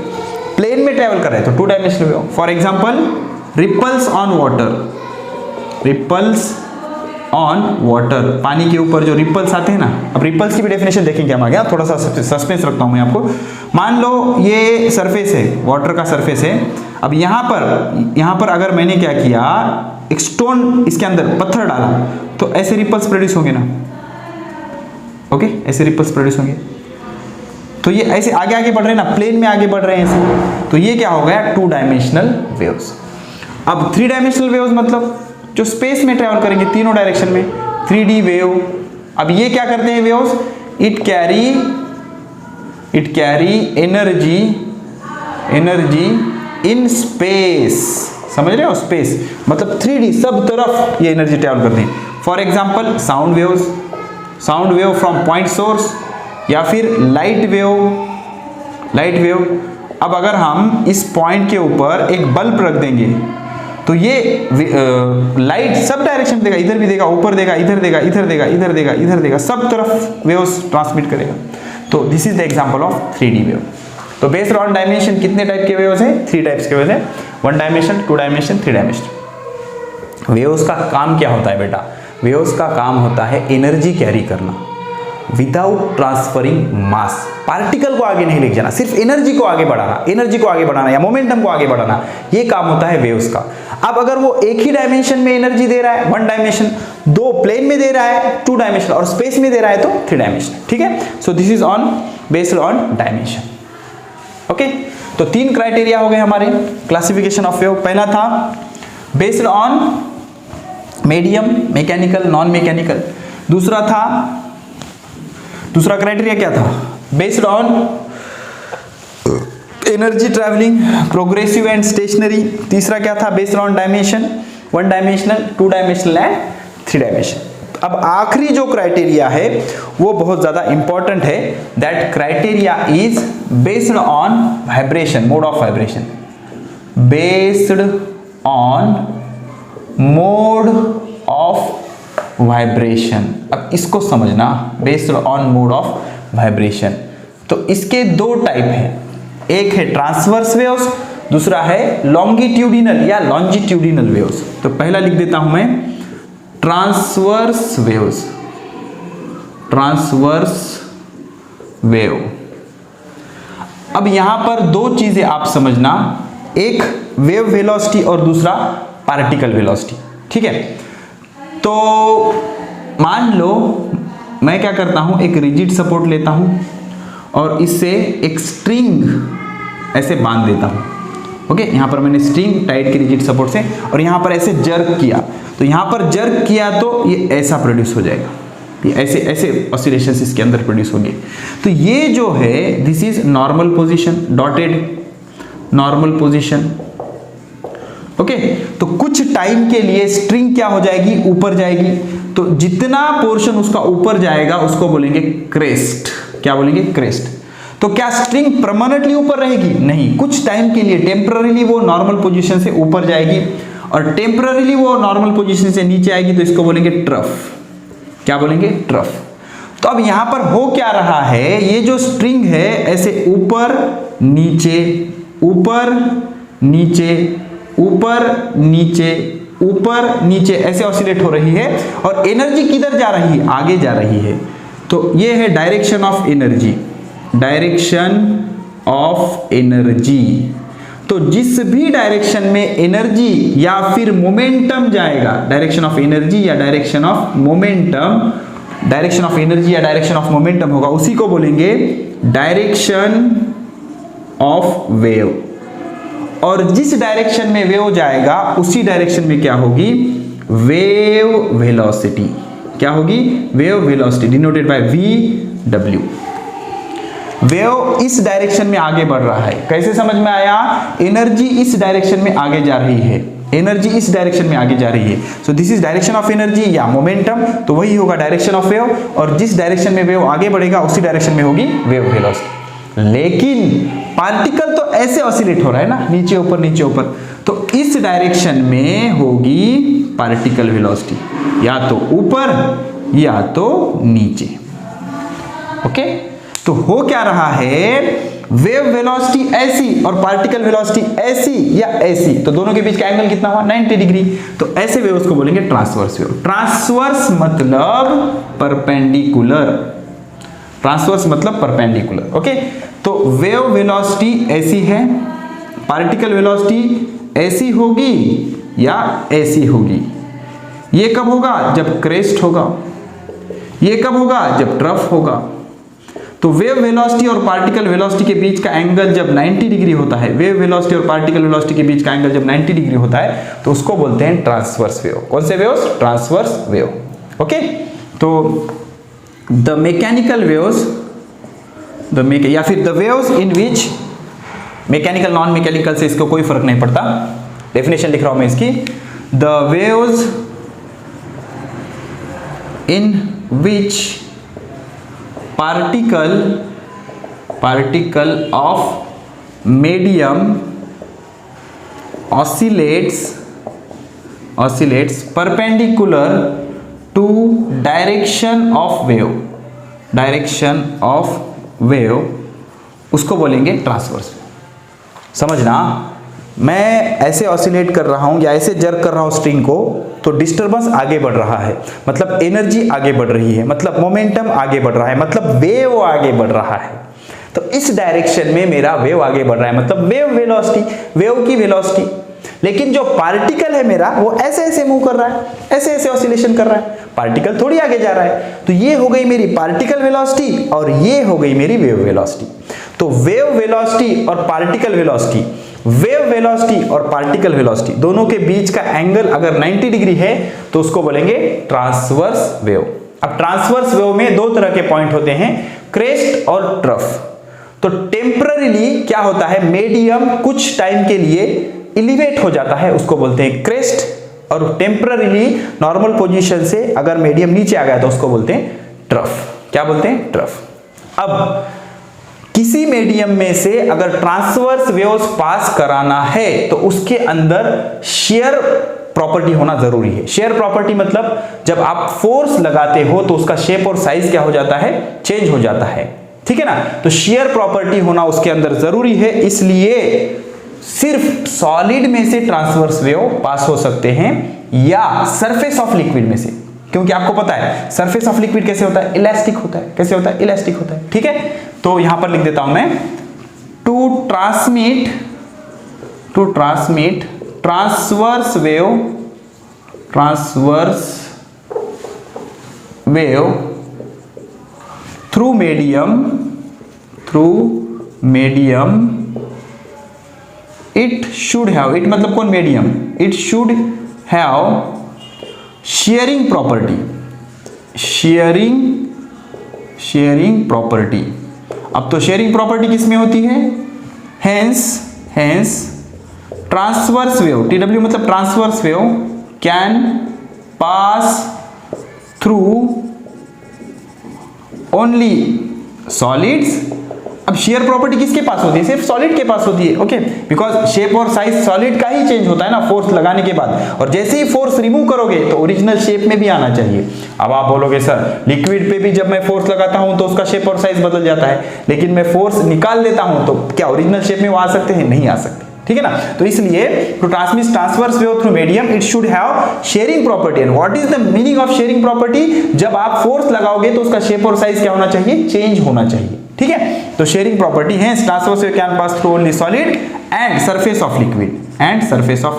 Plane plane में ट्रेवल कर रहे हैं तो 2 dimensional wave. For example ripples on water, ripples on water, पानी के ऊपर जो रिपल्स आते हैं ना। अब रिपल्स की भी डेफिनेशन देखेंगे हम आगे, थोड़ा सा सस्पेंस रखता हूं मैं आपको। मान लो ये सरफेस है, वाटर का सरफेस है। अब यहां पर अगर मैंने क्या किया, एक स्टोन इसके अंदर पत्थर डाला तो ऐसे रिपल्स प्रोड्यूस होंगे ना, ओके, ऐसे रिपल्स प्रोड्यूस होंगे। तो ये ऐसे आगे आगे बढ़ रहे हैं ना, प्लेन में आगे बढ़ रहे हैं ऐसे, तो ये क्या हो गया 2 डायमेंशनल वेव्स। अब 3 डायमेंशनल वेव्स मतलब जो स्पेस में ट्रेवल करेंगे तीनों डायरेक्शन में, 3D वेव। अब ये क्या करते हैं waves, it carry energy in space, समझ रहे हो, स्पेस मतलब 3D, सब तरफ ये एनर्जी ट्रेवल करते हैं। For example sound wave from point source, या फिर लाइट वेव। अब अगर हम इस पॉइंट के ऊपर एक बल्ब रख देंगे तो ये लाइट सब डायरेक्शन देगा, इधर भी देगा, ऊपर देगा, इधर देगा, इधर देगा, इधर देगा, इधर देगा, सब तरफ वेव्स ट्रांसमिट करेगा। तो this is the example of 3D wave. तो बेस्ड ऑन डायमेंशन कितने टाइप के वेव्स हैं, 3 टाइप्स के वेव्स हैं, 1 डायमेंशन, 2 डायमेंशन, 3 डायमेंशन। वेव्स का काम क्या होता है बेटा, वेव्स का काम होता है एनर्जी कैरी करना विदाउट ट्रांसफरिंग मास। पार्टिकल को आगे नहीं लेके जाना, सिर्फ एनर्जी को आगे बढ़ाना या मोमेंटम को आगे बढ़ाना, ये काम होता है वेव्स का। अब अगर वो एक ही डायमेंशन में एनर्जी दे रहा है, 1 डायमेंशन, 2 प्लेन में दे रहा है 2 डायमेंशन, और स्पेस में दे रहा है तो 3 डायमेंशन, ठीक है। सो this is based on dimension, okay. तो 3 क्राइटेरिया हो गए हमारे क्लासिफिकेशन ऑफ वेव। पहला था based on medium, mechanical, non mechanical. दूसरा क्राइटेरिया क्या था, based on energy travelling, progressive and stationary. तीसरा क्या था, based on dimension, 1 dimensional, 2 dimensional and 3 dimension. अब आखिरी जो क्राइटेरिया है वो बहुत ज्यादा इंपॉर्टेंट है, that criteria is based on vibration, mode of vibration, based on mode of vibration. अब इसको समझना, based on mode of vibration. तो इसके 2 टाइप हैं, एक है ट्रांसवर्स वेव्स, दूसरा है लॉन्गिट्यूडिनल या लॉन्जिट्यूडिनल वेव्स। तो पहला लिख देता हूं मैं ट्रांसवर्स वेव। अब यहां पर 2 चीजें आप समझना, एक वेव वेलोसिटी और दूसरा पार्टिकल वेलोसिटी, ठीक है। तो मान लो मैं क्या करता हूं, एक रिजिड सपोर्ट लेता हूं और इससे एक स्ट्रिंग ऐसे बांध देता हूं, ओके। यहां पर मैंने स्ट्रिंग टाइट की रिजिड सपोर्ट से, और यहां पर ऐसे जर्क किया, तो यहां पर जर्क किया तो ये ऐसा प्रोड्यूस हो जाएगा, ये ऐसे ऑसिलेशंस इसके अंदर प्रोड्यूस होंगे। तो ये जो है this is normal position, dotted normal position, okay. तो कुछ टाइम के लिए स्ट्रिंग क्या हो जाएगी, ऊपर जाएगी। तो जितना पोर्शन उसका ऊपर जाएगा उसको बोलेंगे क्रेस्ट। क्या बोलेंगे, क्रेस्ट। तो क्या स्ट्रिंग परमानेंटली ऊपर रहेगी, नहीं, कुछ टाइम के लिए टेम्पररीली वो नॉर्मल पोजीशन से ऊपर जाएगी और टेम्पररीली वो नॉर्मल पोजीशन से नीचे आएगी, तो इसको बोलेंगे ट्रफ। क्या बोलेंगे, ट्रफ। तो अब यहां पर हो क्या रहा है, ये जो स्ट्रिंग है ऐसे ऊपर नीचे, ऊपर नीचे, ऊपर नीचे, ऊपर नीचे ऐसे ऑसिलेट हो रही है, और एनर्जी किधर जा रही है, आगे जा रही है। तो ये है direction of energy, direction of energy. तो जिस भी डायरेक्शन में एनर्जी या फिर मोमेंटम जाएगा, डायरेक्शन ऑफ एनर्जी या direction of momentum, direction of energy या डायरेक्शन ऑफ मोमेंटम होगा, उसी को बोलेंगे डायरेक्शन ऑफ वेव। और जिस डायरेक्शन में वेव जाएगा उसी डायरेक्शन में क्या होगी, वेव वेलोसिटी। क्या होगी, wave velocity, denoted by VW। Wave इस डायरेक्शन में आगे बढ़ रहा है, कैसे समझ में आया, एनर्जी इस डायरेक्शन में आगे जा रही है, एनर्जी इस डायरेक्शन में आगे जा रही है। सो this is direction of energy या मोमेंटम, तो वही होगा डायरेक्शन ऑफ वेव, और जिस डायरेक्शन में वेव आगे बढ़ेगा उसी डायरेक्शन में होगी वेव वेलोसिटी। लेकिन पार्टिकल तो ऐसे ऑसिलेट हो रहा है ना, नीचे ऊपर नीचे ऊपर, तो इस डायरेक्शन में होगी पार्टिकल वेलोसिटी, या तो ऊपर या तो नीचे, ओके। तो हो क्या रहा है, वेव वेलोसिटी ऐसी और पार्टिकल वेलोसिटी ऐसी या ऐसी, तो दोनों के बीच का एंगल कितना हुआ 90 डिग्री, तो ऐसे वेव्स को बोलेंगे ट्रांसवर्स वेव। ट्रांसवर्स मतलब परपेंडिकुलर, ट्रांसवर्स मतलब परपेंडिकुलर, ओके। तो वेव वेलोसिटी ऐसी है, पार्टिकल वेलोसिटी ऐसी होगी या ऐसी होगी। ये कब होगा? जब क्रेस्ट होगा। ये कब होगा? जब ट्रफ होगा। तो वेव वेलोसिटी और पार्टिकल वेलोसिटी के बीच का एंगल जब 90 डिग्री होता है, वेव वेलोसिटी और पार्टिकल वेलोसिटी के बीच का एंगल जब 90 डिग्री होता है, तो उसको बोलते हैं ट्रांसवर्स वेव। कौन से वेव्स? Transverse wave, okay. तो द मैकेनिकल वेव्स, या फिर the waves in which, mechanical non mechanical से इसको कोई फर्क नहीं पड़ता, डेफिनेशन लिख रहा हूं मैं इसकी। The waves in which particle of medium oscillates perpendicular to direction of wave, उसको बोलेंगे ट्रांसवर्स। समझना, मैं ऐसे ऑसिलेट कर रहा हूं या ऐसे जर्क कर रहा हूं स्ट्रिंग को, तो डिस्टरबेंस आगे बढ़ रहा है, मतलब एनर्जी आगे बढ़ रही है, मतलब मोमेंटम आगे बढ़ रहा है, मतलब वेव आगे बढ़ रहा है। तो इस डायरेक्शन में मेरा वेव आगे बढ़ रहा है, मतलब वेव वेलोसिटी, वेव की वेलोसिटी। लेकिन जो पार्टिकल है मेरा, वो ऐसे ऐसे मूव कर रहा है, ऐसे ऐसे ऑसिलेशन कर रहा है, पार्टिकल थोड़ी आगे जा रहा है। तो ये हो गई मेरी पार्टिकल वेलोसिटी और ये हो गई मेरी वेव वेलोसिटी। तो वेव वेलोसिटी और पार्टिकल वेलोसिटी, वेव वेलोसिटी और पार्टिकल वेलोसिटी दोनों के बीच का एंगल अगर 90 डिग्री है तो उसको बोलेंगे ट्रांसवर्स वेव। अब ट्रांसवर्स वेव में दो तरह के पॉइंट होते हैं, क्रेस्ट और ट्रफ। तो टेम्पररीली क्या होता है, मीडियम कुछ टाइम के लिए एलिवेट हो जाता है, उसको बोलते हैं क्रेस्ट, और टेम्पररीली नॉर्मल पोजीशन से अगर मीडियम नीचे आ गया तो उसको बोलते हैं ट्रफ। क्या बोलते हैं? ट्रफ। अब किसी मीडियम में से अगर ट्रांसवर्स वेव्स पास कराना है तो उसके अंदर शेयर प्रॉपर्टी होना जरूरी है। शेयर प्रॉपर्टी मतलब जब आप फोर्स लगाते हो तो उसका शेप और साइज क्या हो जाता है? चेंज हो जाता है, ठीक है ना। तो शेयर प्रॉपर्टी होना उसके अंदर जरूरी है, इसलिए सिर्फ सॉलिड में से ट्रांसवर्स वेव पास हो सकते हैं या सरफेस ऑफ लिक्विड में से, क्योंकि आपको पता है सरफेस ऑफ लिक्विड कैसे होता है? इलास्टिक होता है। कैसे होता है? इलास्टिक होता है, ठीक है। तो यहां पर लिख देता हूं मैं, to transmit transverse wave through medium it should have, it मतलब कौन? Medium. It should have shearing property. अब तो शेयरिंग प्रॉपर्टी किस में होती है? हेंस ट्रांसवर्स वेव, TW मतलब transverse wave can pass through only solids. अब शेयर प्रॉपर्टी किसके पास होती है? सिर्फ सॉलिड के पास होती है, ओके, बिकॉज शेप और साइज सॉलिड का ही चेंज होता है ना फोर्स लगाने के बाद, और जैसे ही फोर्स रिमूव करोगे तो ओरिजिनल शेप में भी आना चाहिए। अब आप बोलोगे सर लिक्विड पे भी जब मैं फोर्स लगाता हूं तो उसका शेप और साइज बदल जाता है, लेकिन मैं फोर्स निकाल देता हूं तो क्या ओरिजिनल शेप में वो आ सकते हैं? नहीं आ सकते, ठीक है ना। तो इसलिए to transmit transverse wave through medium it should have shearing property. And what is the meaning of shearing property? जब आप फोर्स लगाओगे तो उसका शेप और साइज क्या होना चाहिए? चेंज होना चाहिए, ठीक है। तो शेयरिंग प्रॉपर्टी है transverse wave can pass through only solid and surface of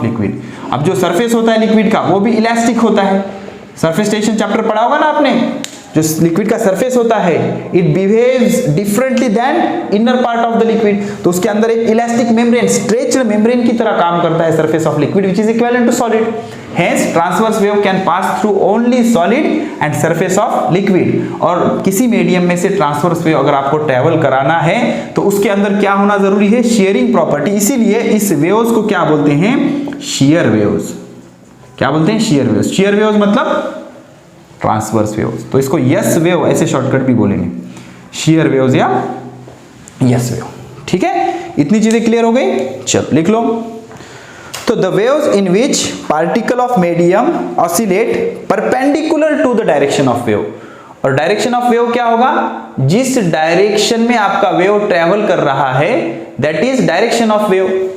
liquid. अब जो सरफेस होता है लिक्विड का वो भी इलास्टिक होता है। सरफेस टेंशन चैप्टर पढ़ा होगा ना आपने। जो लिक्विड का सरफेस होता है it behaves differently than inner part of the liquid, तो उसके अंदर एक इलास्टिक मेम्ब्रेन, स्ट्रेच्ड मेम्ब्रेन की तरह काम करता है surface of liquid which is equivalent to solid. Hence transverse wave can pass through only solid and surface of liquid. और किसी मीडियम में से ट्रांसवर्स वेव अगर आपको ट्रेवल कराना है तो उसके अंदर क्या होना जरूरी है? Sharing property. इसीलिए इस वेव्स को क्या बोलते हैं? Share waves. क्या बोलते हैं? Share waves. शेयर वेव्स मतलब ट्रांसवर्स वेव्स। तो इसको यस वेव ऐसे शॉर्टकट भी बोलेंगे, शेयर वेव्स या यस वेव, ठीक है। इतनी चीजें क्लियर हो गई? चलो लिख लो। तो the waves in which particle of medium oscillate perpendicular to the direction of wave, और डायरेक्शन ऑफ वेव क्या होगा, जिस डायरेक्शन में आपका वेव ट्रेवल कर रहा है that is direction of wave,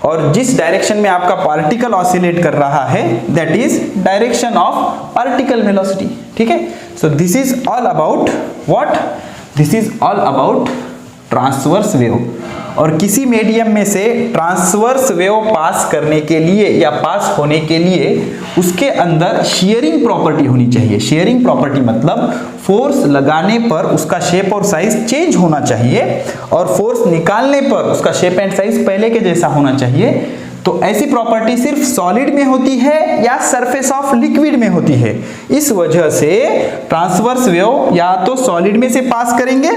और जिस डायरेक्शन में आपका पार्टिकल ऑसिलेट कर रहा है that is direction of particle velocity. ठीक है, सो this is all about what, this is all about transverse wave. और किसी मीडियम में से ट्रांसवर्स वेव पास करने के लिए या पास होने के लिए उसके अंदर शेयरिंग प्रॉपर्टी होनी चाहिए। शेयरिंग प्रॉपर्टी मतलब फोर्स लगाने पर उसका शेप और साइज चेंज होना चाहिए और फोर्स निकालने पर उसका शेप एंड साइज पहले के जैसा होना चाहिए। तो ऐसी प्रॉपर्टी सिर्फ सॉलिड में होती है या सरफेस ऑफ लिक्विड में होती है। इस वजह से ट्रांसवर्स वेव या तो सॉलिड में से पास करेंगे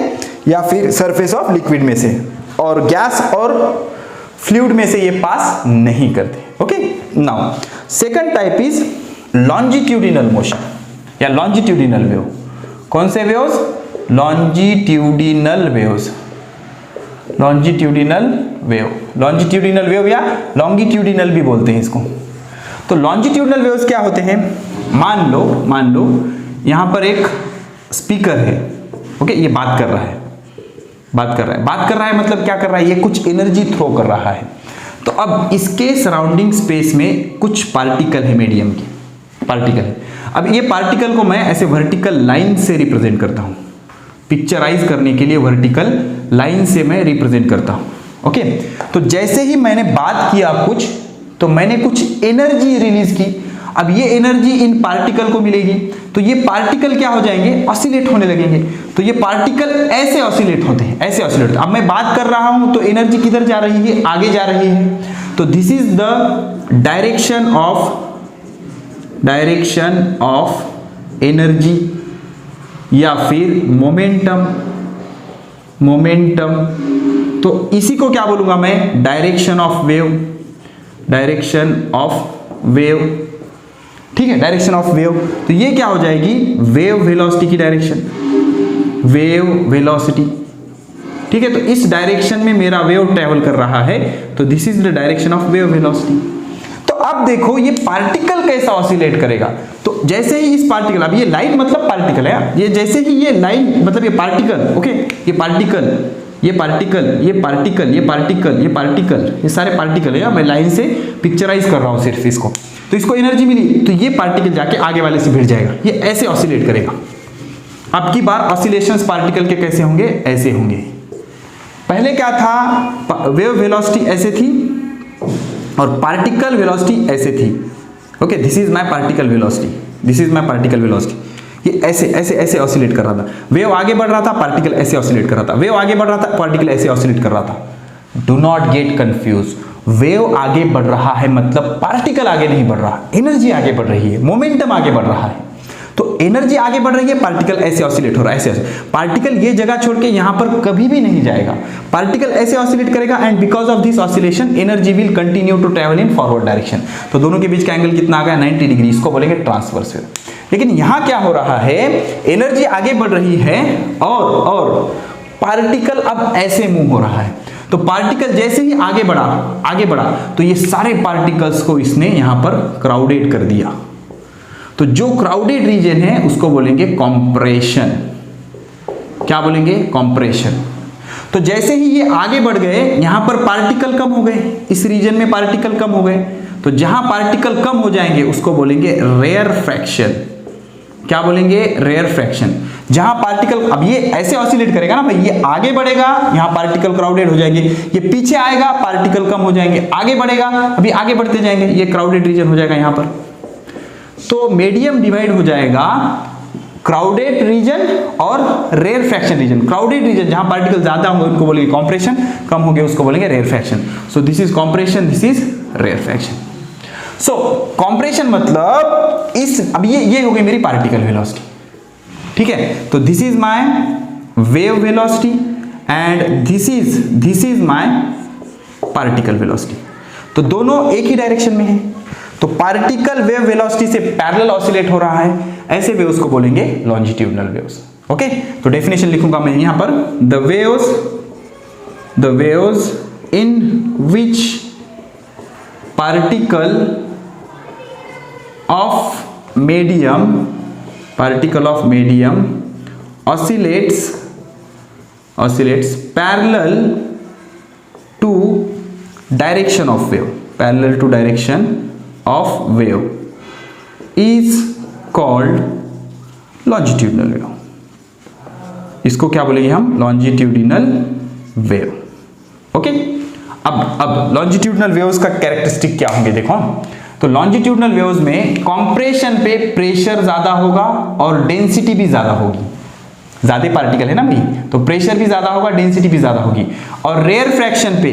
या फिर सरफेस ऑफ लिक्विड में से, और गैस और फ्लूइड में से ये पास नहीं करते। Okay, now second type is longitudinal motion या लॉन्जिट्यूडिनल वेव। कौन से waves, longitudinal waves, longitudinal wave, longitudinal wave या लॉन्गिट्यूडिनल भी बोलते हैं इसको। तो लॉन्जिट्यूडिनल वेव्स क्या होते हैं, मान लो यहां पर एक स्पीकर है, ओके, ये बात कर रहा है मतलब क्या कर रहा है, ये कुछ एनर्जी थ्रो कर रहा है। तो अब इसके सराउंडिंग स्पेस में कुछ पार्टिकल है, मीडियम की पार्टिकल है। अब ये पार्टिकल को मैं ऐसे वर्टिकल लाइन से रिप्रेजेंट करता हूं, पिक्चराइज करने के लिए वर्टिकल लाइन से मैं रिप्रेजेंट करता हूं। ओके, तो जैसे ही मैंने बात किया कुछ, तो मैंने कुछ एनर्जी रिलीज की। अब ये एनर्जी इन पार्टिकल को मिलेगी, तो ये पार्टिकल क्या हो जाएंगे, ऑसिलेट होने लगेंगे। तो ये पार्टिकल ऐसे ऑसिलेट होते हैं, ऐसे ऑसिलेट होते हैं। अब मैं बात कर रहा हूं तो एनर्जी किधर जा रही है, आगे जा रही है। तो this is the direction of energy या फिर मोमेंटम। तो इसी को क्या बोलूंगा मैं, डायरेक्शन ऑफ वेव। ठीक है, डायरेक्शन ऑफ वेव। तो ये क्या हो जाएगी, वेव वेलोसिटी की डायरेक्शन, वेव वेलोसिटी। ठीक है, तो इस डायरेक्शन में मेरा वेव ट्रेवल कर रहा है, तो this is the direction of wave velocity. तो अब देखो ये पार्टिकल कैसा ऑसिलेट करेगा। तो जैसे ही इस पार्टिकल, अब ये लाइन मतलब पार्टिकल है, ये जैसे ही ये लाइन मतलब ये पार्टिकल, ओके, ये सारे पार्टिकल है। मैं लाइन से पिक्चराइज कर रहा हूं सिर्फ इसको, तो इसको एनर्जी मिली, तो ये पार्टिकल जाके आगे वाले से भिड़ जाएगा, ये ऐसे ऑसिलेट करेगा। अब की बार ऑसिलेशंस पार्टिकल के कैसे होंगे, ऐसे होंगे। पहले क्या था, वेव वेलोसिटी ऐसे थी और पार्टिकल वेलोसिटी ऐसे थी। Okay, this is my particle velocity, ये ऐसे ऐसे ऐसे ऑसिलेट कर रहा था। वेव आगे बढ़ रहा था, पार्टिकल ऐसे ऑसिलेट कर रहा था, वेव आगे बढ़ रहा था, पार्टिकल ऐसे ऑसिलेट कर रहा था। Do not get confuse, wave आगे बढ़ रहा है मतलब पार्टिकल आगे नहीं बढ़ रहा, एनर्जी आगे बढ़ रही है, मोमेंटम आगे बढ़ रहा है। तो एनर्जी आगे बढ़ रही है, पार्टिकल ऐसे ऑसिलेट हो रहा है, ऐसे। पार्टिकल ये जगह छोड़ के यहां पर कभी भी नहीं जाएगा, पार्टिकल ऐसे ऑसिलेट करेगा and because of this oscillation energy will continue to travel in forward direction. तो दोनों के बीच का एंगल कितना आ गया, 90 डिग्री, इसको बोलेंगे ट्रांसवर्स वेव। लेकिन यहां क्या हो रहा है, एनर्जी आगे बढ़ रही है और पार्टिकल अब ऐसे मूव हो रहा है। तो पार्टिकल जैसे ही आगे बढ़ा तो ये सारे पार्टिकल्स को इसने यहां पर क्राउडेड कर दिया। तो जो क्राउडेड रीजन है उसको बोलेंगे कंप्रेशन। क्या बोलेंगे, कंप्रेशन। तो जैसे ही ये आगे बढ़ गए, यहां पर पार्टिकल कम हो गए, इस रीजन में पार्टिकल कम हो गए। तो जहां पार्टिकल कम हो जाएंगे उसको बोलेंगे रेयरफैक्शन। क्या बोलेंगे, रेयरफैक्शन। जहां पार्टिकल, अब ये ऐसे ऑसिलेट करेगा ना भाई, ये आगे बढ़ेगा, यहां पार्टिकल क्राउडेड हो जाएंगे, ये पीछे आएगा, पार्टिकल कम हो जाएंगे, आगे बढ़ेगा, अभी आगे बढ़ते जाएंगे, ये क्राउडेड रीजन हो जाएगा यहां पर। तो मीडियम डिवाइड हो जाएगा क्राउडेड रीजन और रेयरफैक्शन रीजन। क्राउडेड रीजन जहां पार्टिकल ज्यादा होंगे उनको बोलेंगे कंप्रेशन, कम हो गए उसको बोलेंगे rarefaction. So this is compression, this is rarefaction. So compression मतलब इस, अब ये हो गई मेरी पार्टिकल वेलोसिटी। ठीक है, तो this is my wave velocity and this is my particle velocity. तो दोनों एक ही डायरेक्शन में है। तो पार्टिकल वेव वेलोसिटी से पैरेलल ऑसिलेट हो रहा है, ऐसे वेव्स को बोलेंगे लॉन्जिट्यूडिनल वेव्स। ओके, तो डेफिनेशन लिखूंगा मैं यहां पर, the waves in which particle of medium oscillates parallel to direction of wave, parallel to direction of wave is called longitudinal wave. इसको क्या बोलेंगे हम? longitudinal wave. ओके, अब longitudinal waves का कैरेक्टरिस्टिक क्या होंगे देखो. तो longitudinal waves में कंप्रेशन पे प्रेशर ज्यादा होगा और डेंसिटी भी ज्यादा होगी. ज्यादा पार्टिकल है ना भाई, तो प्रेशर भी ज्यादा होगा, डेंसिटी भी ज्यादा होगी. और रेयर फ्रैक्शन पे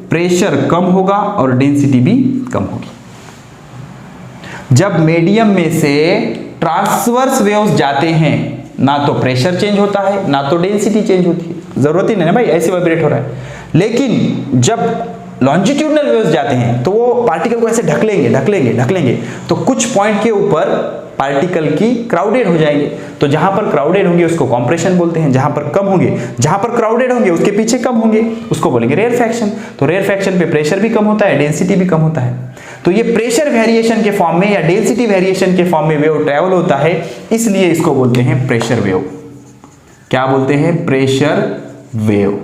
प्रेशर कम होगा और डेंसिटी भी कम होगी. जब मीडियम में से ट्रांसवर्स वेव्स जाते हैं, ना तो प्रेशर चेंज होता है ना तो डेंसिटी चेंज होती है, जरूरत ही नहीं है भाई, ऐसे वाइब्रेट हो रहा है. लेकिन जब लॉन्जिट्यूडनल वेव्स जाते हैं तो वो पार्टिकल को ऐसे ढकलेंगे, तो कुछ पॉइंट के ऊपर पार्टिकल की क्राउडेड हो जाएंगे. तो जहां पर क्राउडेड होंगे उसको कंप्रेशन बोलते हैं, जहां पर क्राउडेड होंगे उसके पीछे कम होंगे उसको बोलेंगे रेयर फ्रैक्शन. तो रेयर फ्रैक्शन पे प्रेशर भी कम होता है, डेंसिटी भी कम होता है. तो ये प्रेशर वेरिएशन के फॉर्म में या डेंसिटी वेरिएशन के फॉर्म में वेव ट्रैवल होता है, इसलिए इसको बोलते हैं प्रेशर वेव. क्या बोलते हैं? Pressure wave.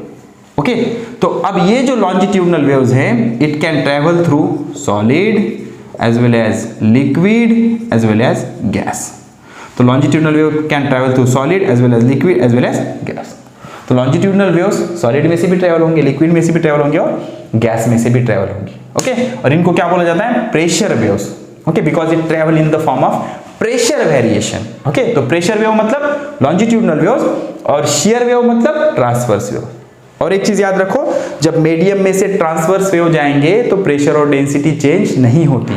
ओके, तो अब ये जो लॉन्जिट्यूडनल वेव्स हैं, it can travel through solid as well as liquid as well as gas. तो longitudinal wave can travel through solid as well as liquid as well as gas. तो longitudinal waves solid में से भी ट्रैवल होंगे, लिक्विड में से भी ट्रैवल होंगे और गैस में से भी ट्रैवल होंगे. ओके, और इनको क्या बोला जाता है? Pressure waves. Okay, because it travel in the form of pressure variation. Okay, तो प्रेशर वेव मतलब लॉन्जिट्यूडनल वेव्स और शियर वेव मतलब ट्रांसवर्स वेव. और एक चीज याद रखो, जब मीडियम में से ट्रांसवर्स वेव जाएंगे तो प्रेशर और डेंसिटी चेंज नहीं होती.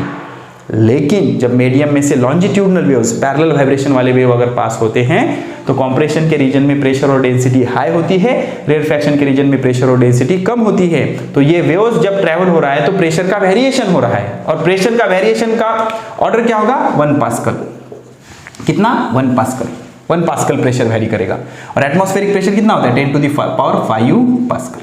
लेकिन जब मीडियम में से लॉन्जिट्यूडनल वेव्स, पैरेलल वाइब्रेशन वाले वेव अगर पास होते हैं तो कंप्रेशन के रीजन में प्रेशर और डेंसिटी हाई होती है, रेरफैक्शन के रीजन में प्रेशर और डेंसिटी कम होती है. तो ये वेव्स जब ट्रैवल हो रहा है तो प्रेशर का वेरिएशन हो रहा है, और प्रेशर का वेरिएशन का ऑर्डर क्या होगा? 1 पास्कल. कितना? 1 पास्कल. 1 पास्कल प्रेशर वेरी करेगा. और एटमॉस्फेरिक प्रेशर कितना होता है? 10 to the power 5 पास्कल.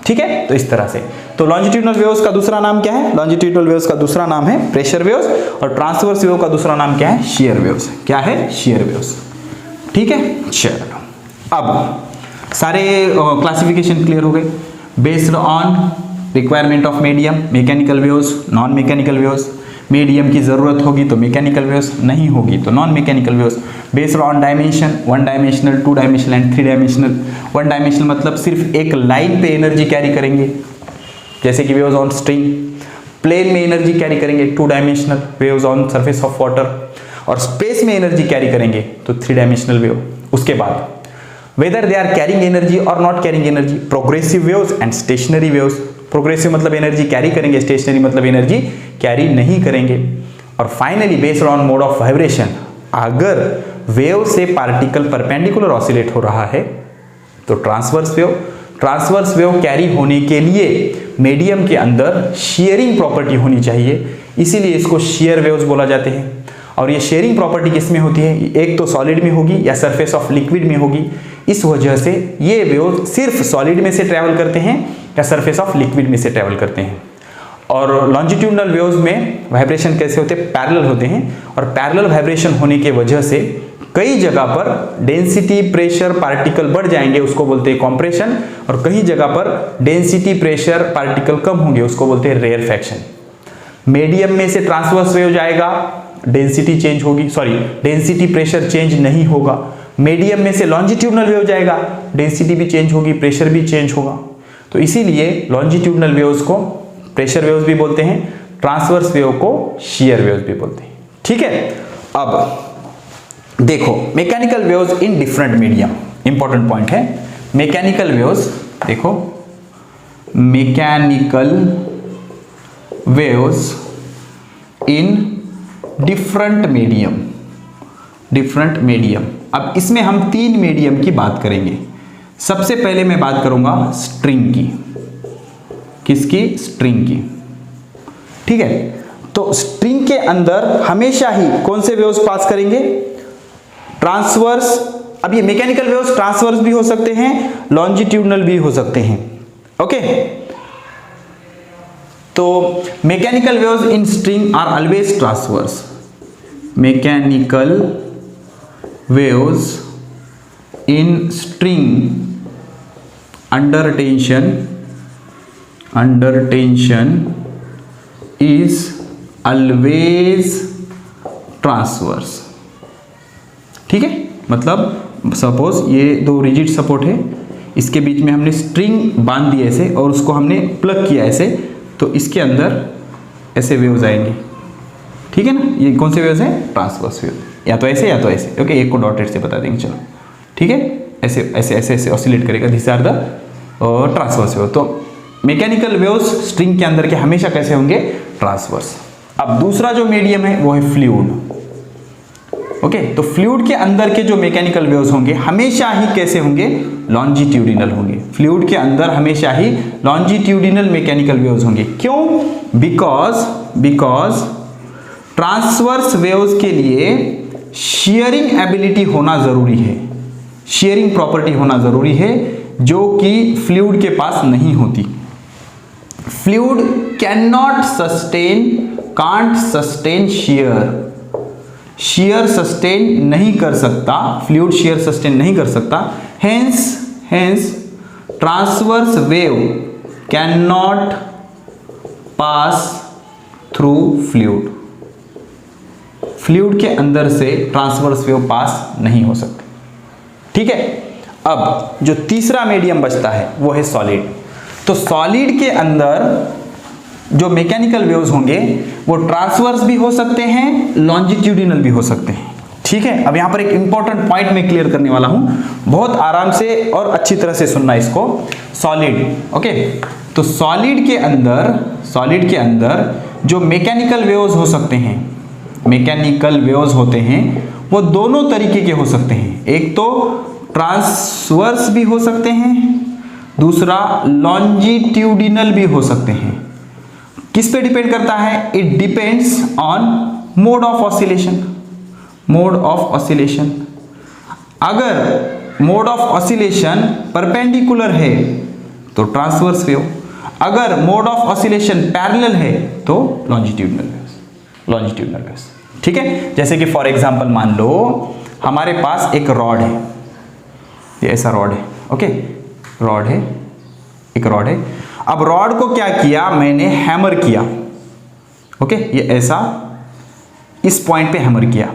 ठीक है, तो इस तरह से. तो लॉन्जिट्यूडनल वेव्स का दूसरा नाम क्या है? लॉन्जिट्यूडनल वेव्स का दूसरा नाम है प्रेशर वेव्स, और ट्रांसवर्स वेव का दूसरा नाम क्या है? Shear waves. क्या है? Shear waves. ठीक है, चलो अब सारे क्लासिफिकेशन क्लियर हो गए. Based on requirement of medium, mechanical waves, non mechanical waves. Medium की जरूरत होगी तो मैकेनिकल वेव्स, नहीं होगी तो non mechanical waves. Based on dimension, 1 dimensional, 2 dimensional and 3 dimensional. 1 dimensional मतलब सिर्फ एक लाइन पे एनर्जी कैरी करेंगे, जैसे कि वेव्स ऑन स्ट्रिंग. प्लेन में एनर्जी कैरी करेंगे 2 dimensional, waves on surface of water. और स्पेस में एनर्जी कैरी करेंगे तो 3 डायमेंशनल वेव. उसके बाद whether they are carrying energy और not carrying energy, progressive waves and stationary waves. Progressive मतलब एनर्जी कैरी करेंगे, स्टेशनरी मतलब एनर्जी कैरी नहीं करेंगे. और finally based on mode of vibration, अगर वेव से पार्टिकल परपेंडिकुलर ऑसिलेट हो रहा है तो transverse wave. Transverse wave carry होने के लिए मीडियम के अंदर शेयरिंग प्रॉपर्टी होनी चाहिए, इसीलिए इसको शेयर वेव्स बोला जाते हैं. और ये शेयरिंग प्रॉपर्टी किसमें होती है? एक तो सॉलिड में होगी या सरफेस ऑफ लिक्विड में होगी. इस वजह से ये वेव्स सिर्फ सॉलिड में से ट्रैवल करते हैं या सरफेस ऑफ लिक्विड में से ट्रैवल करते हैं. और लॉन्जिट्यूडनल वेव्स में वाइब्रेशन कैसे होते हैं? पैरेलल होते हैं. और पैरेलल वाइब्रेशन होने के वजह से कई जगह पर डेंसिटी, प्रेशर, पार्टिकल बढ़ जाएंगे, उसको बोलते हैं कॉम्प्रेशन. और कई जगह पर डेंसिटी, प्रेशर, पार्टिकल कम होंगे, उसको बोलते हैं रेयर फ्रैक्शन. मीडियम में से ट्रांसवर्स वेव जाएगा, डेंसिटी चेंज होगी, डेंसिटी प्रेशर चेंज नहीं होगा. मीडियम में से लॉन्जिट्यूडनल वेव जाएगा, डेंसिटी भी चेंज होगी, प्रेशर भी चेंज होगा. तो इसीलिए लॉन्जिट्यूडनल वेव्स को प्रेशर वेव्स भी बोलते हैं, ट्रांसवर्स वेव को शियर वेव्स भी बोलते हैं. ठीक है, अब देखो mechanical waves in different medium, important point है. मैकेनिकल वेव्स देखो, mechanical waves in different medium. अब इसमें हम 3 मीडियम की बात करेंगे. सबसे पहले मैं बात करूंगा स्ट्रिंग की. किसकी? स्ट्रिंग की. ठीक है, तो स्ट्रिंग के अंदर हमेशा ही कौन से वेव्स पास करेंगे? ट्रांसवर्स. अब ये मैकेनिकल वेव्स ट्रांसवर्स भी हो सकते हैं, लॉन्जिट्यूडनल भी हो सकते हैं. ओके, तो mechanical waves in string are always transverse. Mechanical waves in string under tension is always transverse. ठीक है, मतलब सपोज ये दो रिजिड सपोर्ट है, इसके बीच में हमने स्ट्रिंग बांध दी ऐसे और उसको हमने प्लग किया ऐसे, तो इसके अंदर ऐसे वेव्स आएंगे. ठीक है ना, ये कौन से वेव्स हैं? ट्रांसवर्स वेव, या तो ऐसे या तो ऐसे. ओके, एक को डॉटेड से बता देंगे. चलो ठीक है, ऐसे ऐसे ऐसे ऐसे ऑसिलेट करेगा. This are the transverse wave. तो मैकेनिकल वेव्स स्ट्रिंग के अंदर के हमेशा कैसे होंगे? ट्रांसवर्स. अब दूसरा जो मीडियम है वो है फ्लूइड. ओके, तो फ्लूइड के अंदर के जो मैकेनिकल वेव्स होंगे हमेशा ही कैसे होंगे? लॉन्जिट्यूडिनल होंगे. फ्लूइड के अंदर हमेशा ही लॉन्जिट्यूडिनल मैकेनिकल वेव्स होंगे. क्यों? बिकॉज ट्रांसवर्स वेव्स के लिए शेयरिंग एबिलिटी होना जरूरी है, शेयरिंग प्रॉपर्टी होना जरूरी है, जो कि फ्लूइड के पास नहीं होती. Fluid can't sustain share sustain नहीं कर सकता. फ्लूइड शेयर सस्टेन नहीं कर सकता. Hence transverse wave can not pass through fluid. Fluid के अंदर से ट्रांसवर्स वेव पास नहीं हो सकती. ठीक है, अब जो तीसरा मीडियम बचता है वो है सॉलिड. तो सॉलिड के अंदर जो मैकेनिकल वेव्स होंगे वो ट्रांसवर्स भी हो सकते हैं, लॉन्जिट्यूडिनल भी हो सकते हैं. ठीक है, अब यहां पर एक इंपॉर्टेंट पॉइंट मैं क्लियर करने वाला हूं, बहुत आराम से और अच्छी तरह से सुनना इसको. सॉलिड. ओके, तो सॉलिड के अंदर जो मैकेनिकल वेव्स हो सकते हैं, मैकेनिकल वेव्स होते हैं वो दोनों तरीके के हो सकते हैं. एक तो ट्रांसवर्स भी हो सकते हैं, दूसरा लॉन्जिट्यूडिनल भी हो सकते हैं. किस पे डिपेंड करता है? It depends on mode of oscillation. अगर मोड ऑफ ऑसिलेशन परपेंडिकुलर है तो ट्रांसवर्स वेव, अगर मोड ऑफ ऑसिलेशन पैरेलल है तो लॉन्जिट्यूडिनल वेव्स. ठीक है, जैसे कि फॉर एग्जांपल मान लो हमारे पास एक रॉड है, ये ऐसा रॉड है. ओके, एक रॉड है. अब रॉड को क्या किया? मैंने हैमर किया. ओके, ये ऐसा इस पॉइंट पे हैमर किया,